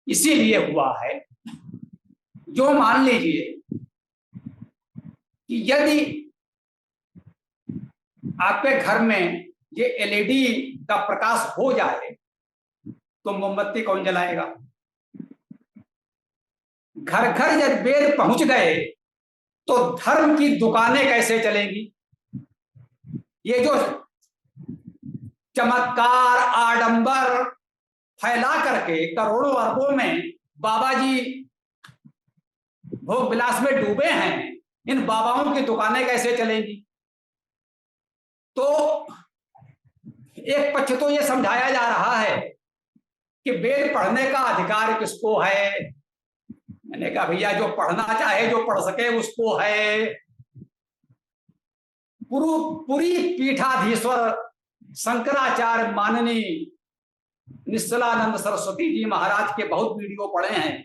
इसीलिए हुआ है, जो मान लीजिए कि यदि आपके घर में ये एलईडी का प्रकाश हो जाए तो मोमबत्ती कौन जलाएगा? घर घर जब वेद पहुंच गए तो धर्म की दुकानें कैसे चलेंगी? ये जो चमत्कार आडंबर फैला करके करोड़ों अरबों में बाबा जी भोग विलास में डूबे हैं, इन बाबाओं की दुकानें कैसे चलेंगी? तो एक पक्ष तो ये समझाया जा रहा है कि वेद पढ़ने का अधिकार किसको है। मैंने कहा भैया, जो पढ़ना चाहे, जो पढ़ सके उसको है। पूरी पीठाधीश्वर शंकराचार्य माननीय निश्चलानंद सरस्वती जी महाराज के बहुत वीडियो पढ़े हैं।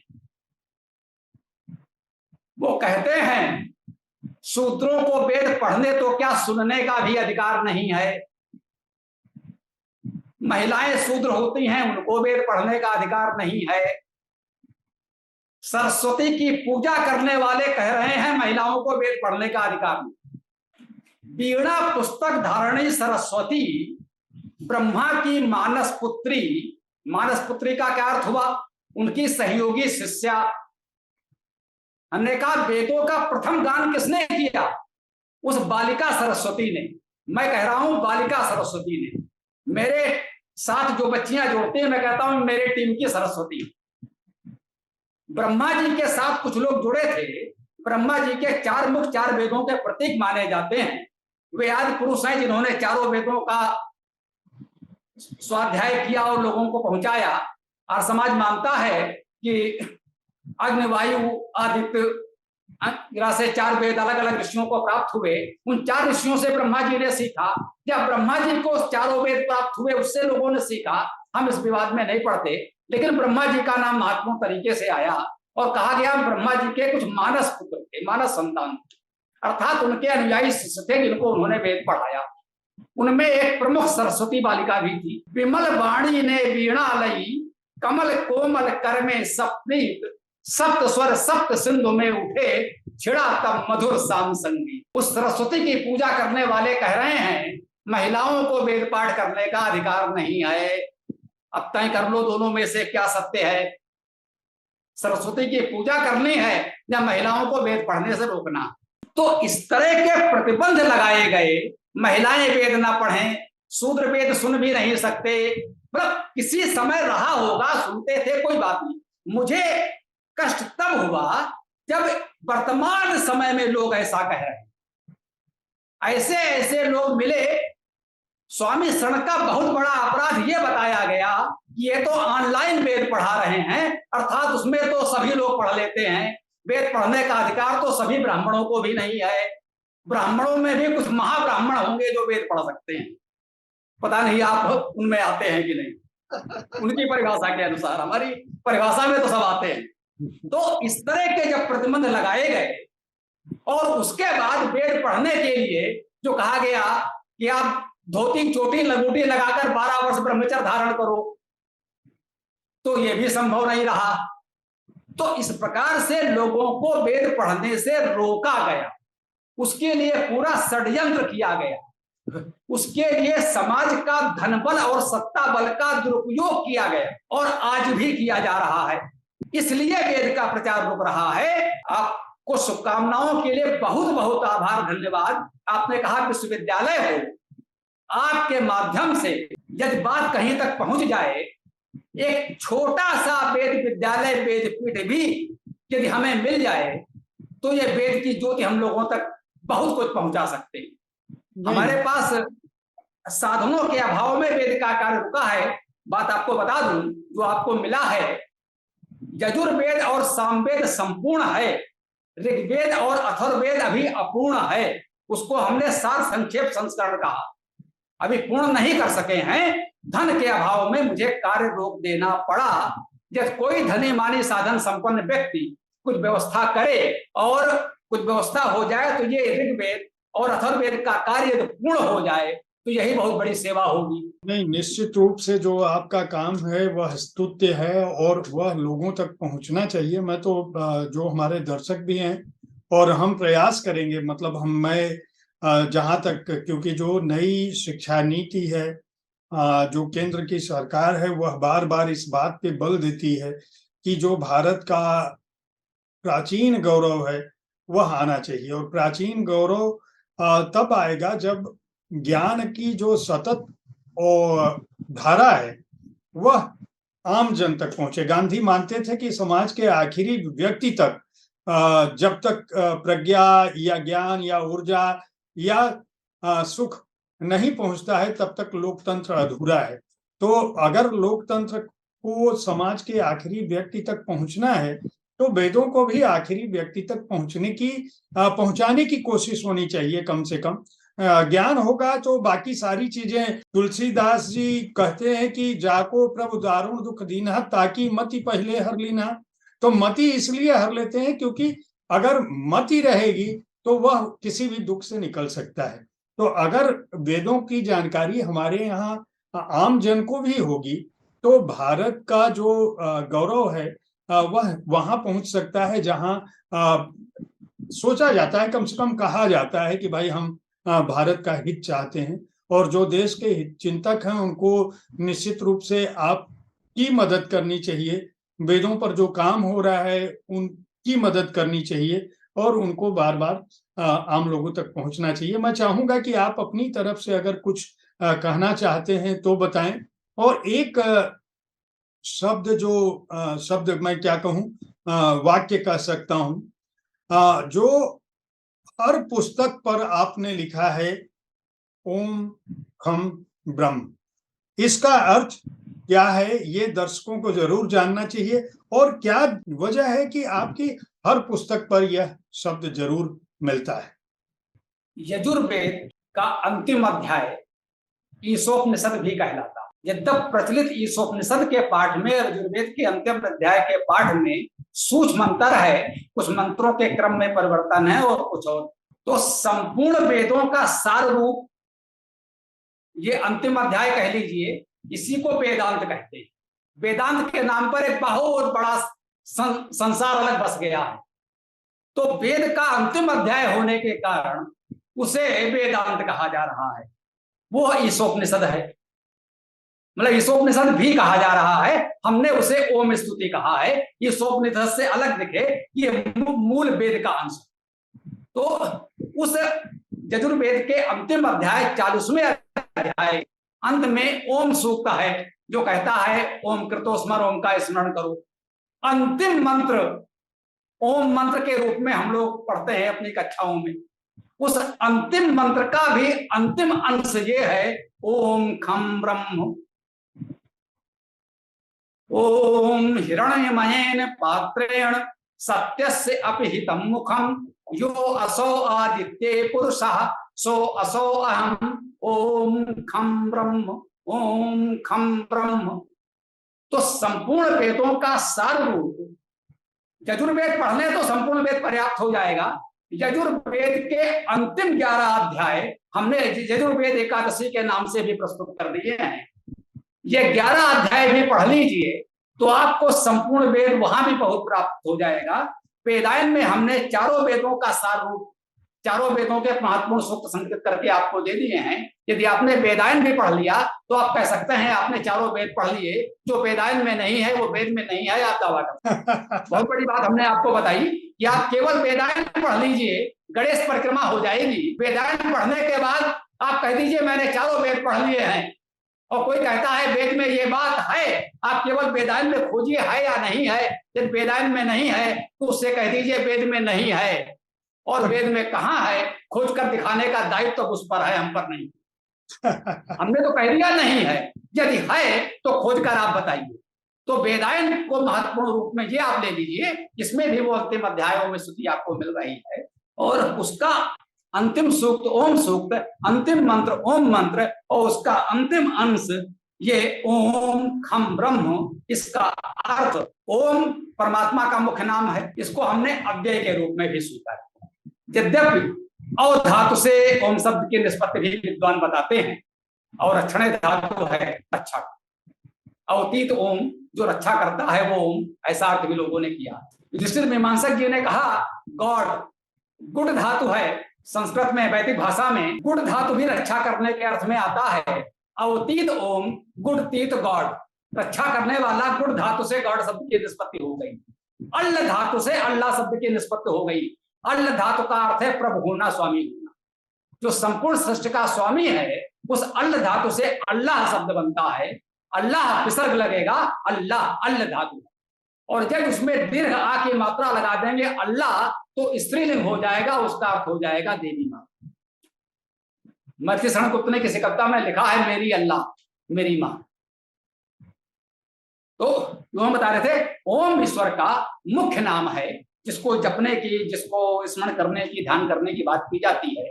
वो कहते हैं शूद्रों को वेद पढ़ने तो क्या सुनने का भी अधिकार नहीं है। महिलाएं शूद्र होती हैं, उनको वेद पढ़ने का अधिकार नहीं है। सरस्वती की पूजा करने वाले कह रहे हैं महिलाओं को वेद पढ़ने का अधिकार नहीं। वीणा पुस्तक धारणी सरस्वती ब्रह्मा की मानस पुत्री, मानस पुत्री का क्या अर्थ हुआ? उनकी सहयोगी शिष्या। हमने कहा वेदों का प्रथम गान किसने किया? उस बालिका सरस्वती ने। मैं कह रहा हूं बालिका सरस्वती ने। मेरे साथ जो बच्चियां जोड़ती हैं, मैं कहता हूं मेरे टीम की सरस्वती। ब्रह्मा जी के साथ कुछ लोग जुड़े थे। ब्रह्मा जी के 4 मुख 4 वेदों के प्रतीक माने जाते हैं। वे आदि पुरुष हैं जिन्होंने चारों वेदों का स्वाध्याय किया और लोगों को पहुंचाया। और समाज मानता है कि अग्नि, वायु, आदित्य से 4 वेद अलग अलग ऋषियों को प्राप्त हुए। उन 4 ऋषियों से ब्रह्मा जी ने सीखा। जब ब्रह्मा जी को 4 वेद प्राप्त हुए, उससे लोगों ने सीखा। हम इस विवाद में नहीं पड़ते, लेकिन ब्रह्मा जी का नाम महत्वपूर्ण तरीके से आया और कहा गया ब्रह्मा जी के कुछ मानस पुत्र थे, मानस संतान, अर्थात उनके अनुयायी शिष्य थे जिनको उन्होंने वेद पढ़ाया। उनमें एक प्रमुख सरस्वती बालिका भी थी। विमल वाणी ने वीणा लई, कमल कोमल कर में सप्नीत, सप्त स्वर सप्त सिंधु में उठे, छिड़ा तब मधुर साम संगी। उस सरस्वती की पूजा करने वाले कह रहे हैं महिलाओं को वेद पाठ करने का अधिकार नहीं है। अब तय कर लो दोनों में से क्या सत्य है? सरस्वती की पूजा करनी है या महिलाओं को वेद पढ़ने से रोकना? तो इस तरह के प्रतिबंध लगाए गए। महिलाएं वेद ना पढ़ें, शूद्र वेद सुन भी नहीं सकते। मतलब किसी समय रहा होगा, सुनते थे, कोई बात नहीं। मुझे कष्ट तब हुआ जब वर्तमान समय में लोग ऐसा कह रहे हैं। ऐसे ऐसे लोग मिले। स्वामी शरण का बहुत बड़ा अपराध यह बताया गया कि ये तो ऑनलाइन वेद पढ़ा रहे हैं, अर्थात उसमें तो सभी लोग पढ़ लेते हैं। वेद पढ़ने का अधिकार तो सभी ब्राह्मणों को भी नहीं है। ब्राह्मणों में भी कुछ महाब्राह्मण होंगे जो वेद पढ़ सकते हैं। पता नहीं आप उनमें आते हैं कि नहीं। उनकी परिभाषा के अनुसार, हमारी परिभाषा में तो सब आते हैं। तो इस तरह के जब प्रतिबंध लगाए गए और उसके बाद वेद पढ़ने के लिए जो कहा गया कि आप धोती चोटी लंगोटी लगाकर 12 वर्ष ब्रह्मचर्य धारण करो, तो यह भी संभव नहीं रहा। तो इस प्रकार से लोगों को वेद पढ़ने से रोका गया। उसके लिए पूरा षड्यंत्र किया गया। उसके लिए समाज का धन बल और सत्ता बल का दुरुपयोग किया गया और आज भी किया जा रहा है। इसलिए वेद का प्रचार रुक रहा है। आपको शुभकामनाओं के लिए बहुत बहुत आभार, धन्यवाद। आपने कहा विश्वविद्यालय हो, आपके माध्यम से यदि बात कहीं तक पहुंच जाए, एक छोटा सा वेद विद्यालय, वेद पीठ भी यदि हमें मिल जाए, तो ये वेद की ज्योति हम लोगों तक बहुत कुछ पहुंचा सकते हैं। हमारे पास साधनों के अभाव में वेद का कार्य रुका है। बात आपको बता दूं, जो आपको मिला है, यजुर्वेद और सामवेद संपूर्ण है, ऋग्वेद और अथर्ववेद अभी अपूर्ण है। उसको हमने सार संक्षेप संस्करण कहा, अभी पूर्ण नहीं कर सके हैं। धन के अभाव में मुझे कार्य रोक देना पड़ा। जब कोई धनी मानी साधन संपन्न व्यक्ति कुछ व्यवस्था करे और कुछ व्यवस्था हो जाए, तो ये ऋग्वेद और अथर्ववेद का कार्य यदि पूर्ण हो जाए तो यही बहुत बड़ी सेवा होगी। नहीं, निश्चित रूप से जो आपका काम है वह स्तुत्य है और वह लोगों तक पहुंचना चाहिए। मैं तो जो हमारे दर्शक भी हैं और हम प्रयास करेंगे, मतलब मैं जहां तक, क्योंकि जो नई शिक्षा नीति है जो केंद्र की सरकार है, वह बार बार इस बात पे बल देती है कि जो भारत का प्राचीन गौरव है वह आना चाहिए। और प्राचीन गौरव तब आएगा जब ज्ञान की जो सतत और धारा है वह आम जन तक पहुंचे। गांधी मानते थे कि समाज के आखिरी व्यक्ति तक जब तक प्रज्ञा या ज्ञान या ऊर्जा या सुख नहीं पहुंचता है, तब तक लोकतंत्र अधूरा है। तो अगर लोकतंत्र को समाज के आखिरी व्यक्ति तक पहुंचना है, तो वेदों को भी आखिरी व्यक्ति तक पहुंचाने की कोशिश होनी चाहिए। कम से कम ज्ञान होगा तो बाकी सारी चीजें, तुलसीदास जी कहते हैं कि जाको प्रभु दारुण दुख दीना, ताकि मति पहले हर लीना। तो मति इसलिए हर लेते हैं क्योंकि अगर मति रहेगी तो वह किसी भी दुख से निकल सकता है। तो अगर वेदों की जानकारी हमारे यहाँ आम जन को भी होगी, तो भारत का जो गौरव है वह वहां पहुंच सकता है जहां सोचा जाता है, कम से कम कहा जाता है कि भाई हम भारत का हित चाहते हैं। और जो देश के हित चिंतक हैं उनको निश्चित रूप से आपकी मदद करनी चाहिए। वेदों पर जो काम हो रहा है उनकी मदद करनी चाहिए और उनको बार बार आम लोगों तक पहुंचना चाहिए। मैं चाहूंगा कि आप अपनी तरफ से अगर कुछ कहना चाहते हैं तो बताएं। और एक शब्द मैं क्या कहूं, वाक्य कह सकता हूं, जो हर पुस्तक पर आपने लिखा है, ओम खम ब्रह्म। इसका अर्थ क्या है, ये दर्शकों को जरूर जानना चाहिए। और क्या वजह है कि आपकी हर पुस्तक पर यह शब्द जरूर मिलता है? यजुर्वेद का अंतिम अध्याय ईशोपनिषद भी कहलाता है। यद्यप प्रचलित ईशोपनिषद के पाठ में और यजुर्वेद के अंतिम अध्याय के पाठ में सूक्ष्म अंतर है, कुछ मंत्रों के क्रम में परिवर्तन है और कुछ और। तो संपूर्ण वेदों का सार रूप ये अंतिम अध्याय कह लीजिए, इसी को वेदांत कहते हैं। वेदांत के नाम पर एक बहुत बड़ा संसार अलग बस गया है। तो वेद का अंतिम अध्याय होने के कारण उसे वेदांत कहा जा रहा है। वो ईशोपनिषद है, मतलब ईशोपनिषद भी कहा जा रहा है, हमने उसे ओम स्तुति कहा है। ईशोपनिषद से अलग दिखे, ये मूल वेद का अंश। तो उस यजुर्वेद के अंतिम अध्याय 40वें अध्याय अंत में ओम सूक्त है, जो कहता है ओम कृतो स्मर, ओम का स्मरण करो। अंतिम मंत्र ओम मंत्र के रूप में हम लोग पढ़ते हैं अपनी कक्षाओं में। उस अंतिम मंत्र का भी अंतिम अंश ये है, ओम खम ब्रह्म। ओम हिरण्यमयेन पात्रेण सत्यस्य अपिहितं मुखम, यो असो आदित्ये पुरुषः सो असो अहम, ओम खम ब्रह्म, ओम खम ब्रह्म। तो संपूर्ण वेदों का सार रूप, यजुर्वेद पढ़ने तो संपूर्ण वेद पर्याप्त हो जाएगा। यजुर्वेद के अंतिम 11 अध्याय हमने यजुर्वेद एकादशी के नाम से भी प्रस्तुत कर दिए हैं। ये 11 अध्याय भी पढ़ लीजिए तो आपको संपूर्ण वेद वहां भी बहुत प्राप्त हो जाएगा। वेदायन में हमने चारों वेदों का सार रूप चारों वेदों के महत्वपूर्ण सूक्त संकलित करके आपको दे दिए हैं। यदि आपने वेदायन भी पढ़ लिया तो आप कह सकते हैं आपने चारों वेद पढ़ लिए, जो वेदायन में नहीं है वो वेद में नहीं है, आप दावा करते हैं। बहुत बड़ी बात हमने आपको बताई कि आप केवल वेदायन पढ़ लीजिए, गणेश परिक्रमा हो जाएगी। वेदायन पढ़ने के बाद आप कह दीजिए मैंने चारों वेद पढ़ लिए हैं, और कोई कहता है वेद में ये बात है, आप केवल वेदायन में खोजिए है या नहीं है। यदि वेदायन में नहीं है तो उससे कह दीजिए वेद में नहीं है, और वेद में कहाँ है खोज कर दिखाने का दायित्व तो उस पर है, हम पर नहीं। हमने तो कह दिया नहीं है, यदि है तो खोज कर आप बताइए। तो वेदायन को महत्वपूर्ण रूप में ये आप ले लीजिए, इसमें भी वो अंतिम अध्यायों में स्तुति आपको मिल रही है, और उसका अंतिम सूक्त ओम सूक्त, अंतिम मंत्र ओम मंत्र, और उसका अंतिम अंश ये ओम खम ब्रह्म। इसका अर्थ ओम परमात्मा का मुख्य नाम है, इसको हमने अव्यय के रूप में भी स्वीकार किया। यद्यपि और धातु से ओम शब्द की निष्पत्ति भी विद्वान बताते हैं, और रक्षण धातु है रक्षा, अवतीत ओम जो रक्षा करता है वो ओम, ऐसा अर्थ भी लोगों ने किया। युधिष्ठिर मीमांसक जी ने कहा गॉड गुड धातु है, संस्कृत में वैदिक भाषा में गुड धातु भी रक्षा करने के अर्थ में आता है। अवतीत ओम गुड तीत गॉड, रक्षा करने वाला गुड धातु से गॉड शब्द की निष्पत्ति हो गई। अल्ल धातु से अल्लाह शब्द की निष्पत्ति हो गई। अल्ल धातु का अर्थ है प्रभु होना, स्वामी होना। जो संपूर्ण सृष्टि का स्वामी है उस अल्ल धातु से अल्लाह शब्द बनता है। अल्लाह विसर्ग लगेगा, अल्लाह अल्ल धातु, और जब उसमें दीर्घ आ की मात्रा लगा देंगे अल्लाह तो स्त्रीलिंग हो जाएगा, उसका अर्थ हो जाएगा देवी माँ। मर्त्यशरण गुप्त ने किसी कविता में लिखा है मेरी अल्लाह मेरी माँ। तो जो हम बता रहे थे ओम ईश्वर का मुख्य नाम है, जिसको जपने की, जिसको स्मरण करने की, ध्यान करने की बात की जाती है।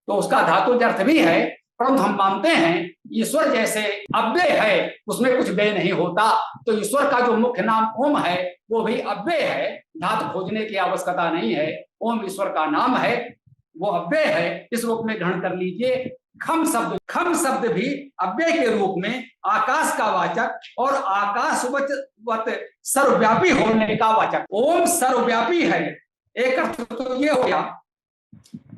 तो उसका धातु अर्थ भी है, परंतु हम मानते हैं ईश्वर जैसे अव्यय है उसमें कुछ व्यय नहीं होता, तो ईश्वर का जो मुख्य नाम ओम है वो भी अव्यय है, धातु खोजने की आवश्यकता नहीं है। ओम ईश्वर का नाम है, वो अव्यय है, इस रूप में ग्रहण कर लीजिए। खम शब्द भी अव्यय के रूप में आकाश का वाचक और आकाशवत सर्वव्यापी होने का वाचक। ओम सर्वव्यापी है, एक अर्थ तो ये हो गया,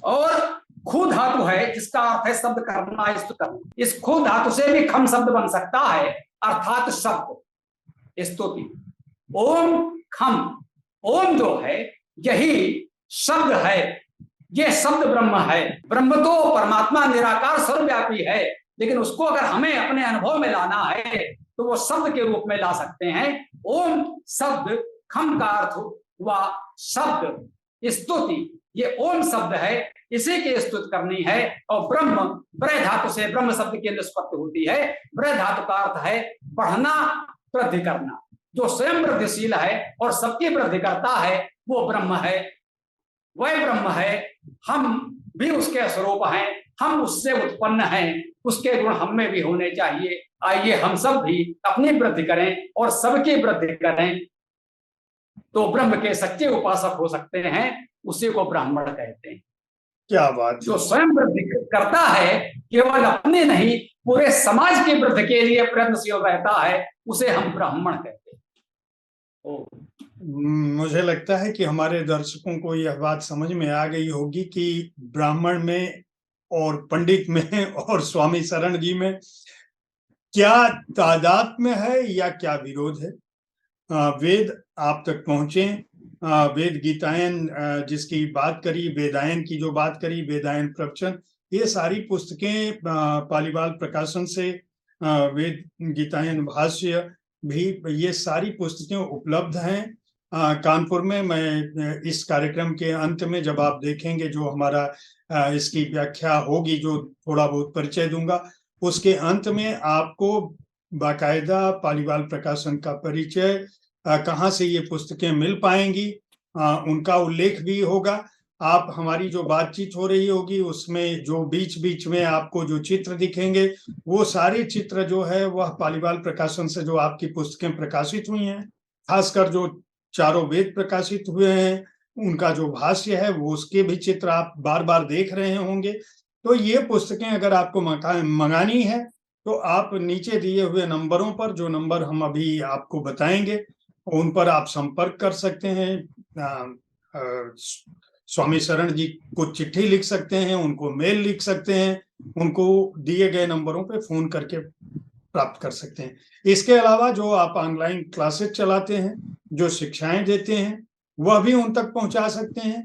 और खु धातु है जिसका अर्थ है शब्द करना, स्तुति करना। इस खु धातु से भी खम शब्द बन सकता है, अर्थात शब्द स्तुति। ओम खम, ओम जो है यही शब्द है, ये शब्द ब्रह्म है। ब्रह्म तो परमात्मा निराकार सर्वव्यापी है, लेकिन उसको अगर हमें अपने अनुभव में लाना है तो वो शब्द के रूप में ला सकते हैं। ओम शब्द, खम का अर्थ हुआ शब्द, स्तुति, ये ओम शब्द है, इसी की स्तुति करनी है। और ब्रह्म, ब्रह धातु से ब्रह्म शब्द की निष्पत्ति होती है। ब्रह धातु का अर्थ है बढ़ना, वृद्धि करना। जो स्वयं वृद्धिशील है और सबकी वृद्धि करता है वो ब्रह्म है, वह ब्रह्म है। हम भी उसके स्वरूप हैं, हम उससे उत्पन्न हैं, उसके गुण हम में भी होने चाहिए। आइए हम सब भी अपनी वृद्धि करें और सबकी वृद्धि करें, तो ब्रह्म के सच्चे उपासक हो सकते हैं, उसी को ब्राह्मण कहते हैं। क्या बात। जो स्वयं वृद्धि करता है, केवल अपने नहीं पूरे समाज की वृद्धि के लिए प्रयत्नशील रहता है, उसे हम ब्राह्मण कहते हैं। मुझे लगता है कि हमारे दर्शकों को यह बात समझ में आ गई होगी कि ब्राह्मण में और पंडित में और स्वामी शरण जी में क्या तादाद में है या क्या विरोध है। वेद आप तक पहुंचे, वेद गीतायन जिसकी बात करी, वेदायन की जो बात करी, वेदायन प्रवचन, ये सारी पुस्तकें पालीवाल प्रकाशन से, वेद गीतायन भाष्य भी, ये सारी पुस्तकें उपलब्ध हैं कानपुर में। मैं इस कार्यक्रम के अंत में जब आप देखेंगे जो हमारा इसकी व्याख्या होगी, जो थोड़ा बहुत परिचय दूंगा, उसके अंत में आपको बाकायदा पालीवाल प्रकाशन का परिचय, कहाँ से ये पुस्तकें मिल पाएंगी, उनका उल्लेख भी होगा। आप हमारी जो बातचीत हो रही होगी उसमें जो बीच बीच में आपको जो चित्र दिखेंगे वो सारे चित्र जो है वह पालीवाल प्रकाशन से जो आपकी पुस्तकें प्रकाशित हुई हैं, खासकर जो चारों वेद प्रकाशित हुए हैं उनका जो भाष्य है वो उसके भी चित्र आप बार बार देख रहे होंगे। तो ये पुस्तकें अगर आपको मंगानी है तो आप नीचे दिए हुए नंबरों पर, जो नंबर हम अभी आपको बताएंगे, उन पर आप संपर्क कर सकते हैं। स्वामी शरण जी को चिट्ठी लिख सकते हैं, उनको मेल लिख सकते हैं, उनको दिए गए नंबरों पे फोन करके प्राप्त कर सकते हैं। इसके अलावा जो आप ऑनलाइन क्लासेस चलाते हैं, जो शिक्षाएं देते हैं, वह भी उन तक पहुंचा सकते हैं।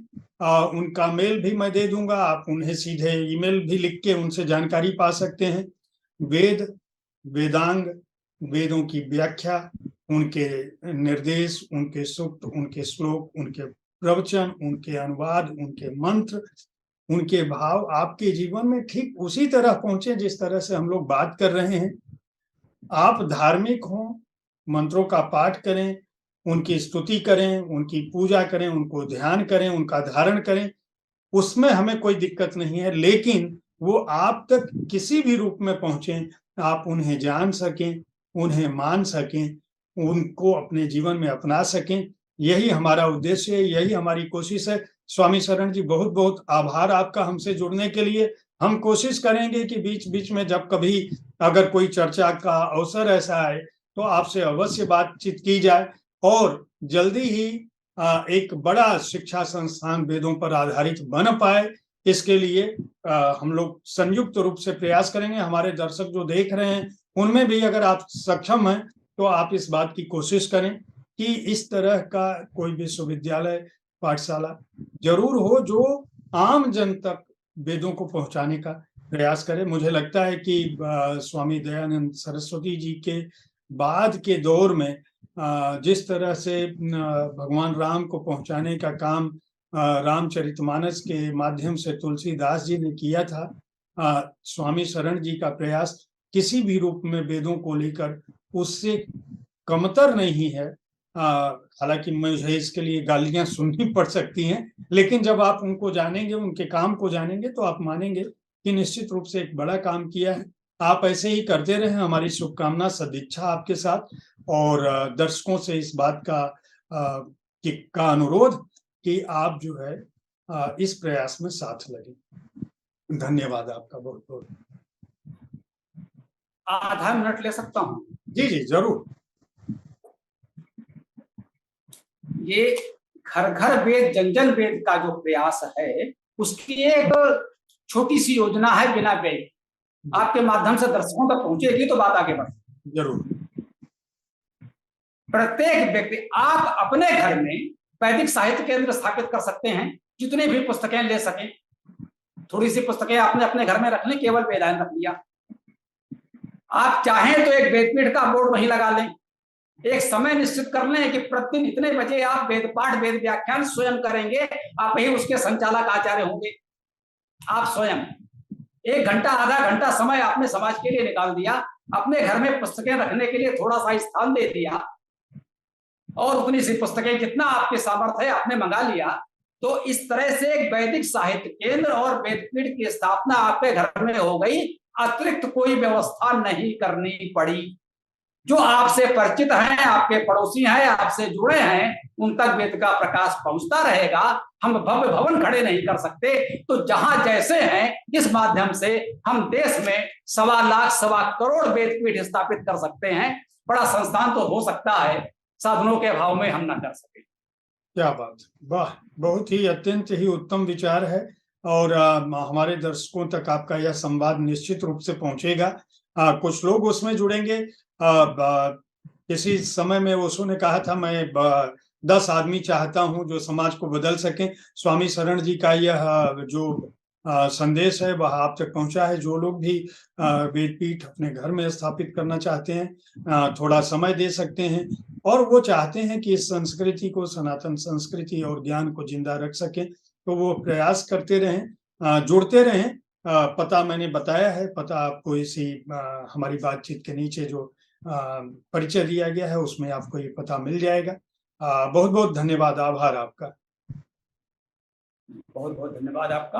उनका मेल भी मैं दे दूंगा, आप उन्हें सीधे ईमेल भी लिख के उनसे जानकारी पा सकते हैं। वेद, वेदांग, वेदों की व्याख्या, उनके निर्देश, उनके सूक्त, उनके श्लोक, उनके प्रवचन, उनके अनुवाद, उनके मंत्र, उनके भाव आपके जीवन में ठीक उसी तरह पहुंचे जिस तरह से हम लोग बात कर रहे हैं। आप धार्मिक हों, मंत्रों का पाठ करें, उनकी स्तुति करें, उनकी पूजा करें, उनको ध्यान करें, उनका धारण करें, उसमें हमें कोई दिक्कत नहीं है। लेकिन वो आप तक किसी भी रूप में पहुंचे, आप उन्हें जान सकें, उन्हें मान सकें, उनको अपने जीवन में अपना सकें, यही हमारा उद्देश्य है, यही हमारी कोशिश है। स्वामी शरण जी, बहुत बहुत आभार आपका हमसे जुड़ने के लिए। हम कोशिश करेंगे कि बीच बीच में जब कभी अगर कोई चर्चा का अवसर ऐसा आए तो आपसे अवश्य बातचीत की जाए और जल्दी ही एक बड़ा शिक्षा संस्थान वेदों पर आधारित बन पाए। इसके लिए हम लोग संयुक्त रूप से प्रयास करेंगे। हमारे दर्शक जो देख रहे हैं उनमें भी अगर आप सक्षम हैं तो आप इस बात की कोशिश करें कि इस तरह का कोई विश्वविद्यालय, पाठशाला जरूर हो जो आम जन तक वेदों को पहुंचाने का प्रयास करे। मुझे लगता है कि स्वामी दयानंद सरस्वती जी के बाद के दौर में जिस तरह से भगवान राम को पहुंचाने का काम रामचरितमानस के माध्यम से तुलसीदास जी ने किया था, स्वामी शरण जी का प्रयास किसी भी रूप में वेदों को लेकर उससे कमतर नहीं है। हालांकि मुझे इसके लिए गालियां सुननी पड़ सकती हैं, लेकिन जब आप उनको जानेंगे, उनके काम को जानेंगे तो आप मानेंगे कि निश्चित रूप से एक बड़ा काम किया है। आप ऐसे ही करते रहें, हमारी शुभकामना, सदिच्छा आपके साथ। और दर्शकों से इस बात का अनुरोध कि आप जो है इस प्रयास में साथ लगे। धन्यवाद आपका बहुत बहुत। आधा मिनट ले सकता हूँ? जी जी जरूर। ये घर घर वेद जन जन वेद का जो प्रयास है उसकी एक छोटी सी योजना है बिना व्यय, आपके माध्यम से दर्शकों तक पहुंचेगी तो बात आगे बढ़ेगी। जरूर। प्रत्येक व्यक्ति, आप अपने घर में वैदिक साहित्य केंद्र स्थापित कर सकते हैं, जितने भी पुस्तकें ले सकें। थोड़ी सी पुस्तकें आपने अपने घर में रख लें, केवल वेदांत रख लिया। आप चाहें तो एक वेदपीठ का बोर्ड वहीं लगा लें। एक समय निश्चित कर लें कि प्रतिदिन इतने बजे आप वेद पाठ, वेद व्याख्यान स्वयं करेंगे, आप ही उसके संचालक आचार्य होंगे। आप स्वयं 1 घंटा, आधा घंटा समय आपने समाज के लिए निकाल दिया, अपने घर में पुस्तकें रखने के लिए थोड़ा सा स्थान दे दिया और उतनी सी पुस्तकें जितना आपके सामर्थ्य है आपने मंगा लिया, तो इस तरह से एक वैदिक साहित्य केंद्र और वेदपीठ की स्थापना आपके घर में हो गई। अतिरिक्त कोई व्यवस्था नहीं करनी पड़ी। जो आपसे परिचित हैं, आपके पड़ोसी हैं, आपसे जुड़े हैं, उन तक वेद का प्रकाश पहुंचता रहेगा। हम भव्य भवन खड़े नहीं कर सकते, तो जहां जैसे हैं इस माध्यम से हम देश में 1.25 लाख 1.25 करोड़ वेदपीठ स्थापित कर सकते हैं। बड़ा संस्थान तो हो सकता है, साधनों के अभाव में हम न कर सके। क्या बात, वाह, बहुत ही अत्यंत ही उत्तम विचार है और हमारे दर्शकों तक आपका यह संवाद निश्चित रूप से पहुंचेगा। कुछ लोग उसमें जुड़ेंगे। किसी समय में ओशो ने कहा था, मैं 10 आदमी चाहता हूं जो समाज को बदल सकें। स्वामी शरण जी का यह जो संदेश है वह आप तक पहुंचा है। जो लोग भी वेदपीठ अपने घर में स्थापित करना चाहते हैं, थोड़ा समय दे सकते हैं और वो चाहते हैं कि इस संस्कृति को, सनातन संस्कृति और ज्ञान को जिंदा रख सकें, तो वो प्रयास करते रहें, जुड़ते रहें। पता मैंने बताया है, पता आपको इसी हमारी बातचीत के नीचे जो परिचय दिया गया है उसमें आपको ये पता मिल जाएगा। बहुत बहुत धन्यवाद, आभार आपका। बहुत बहुत धन्यवाद आपका।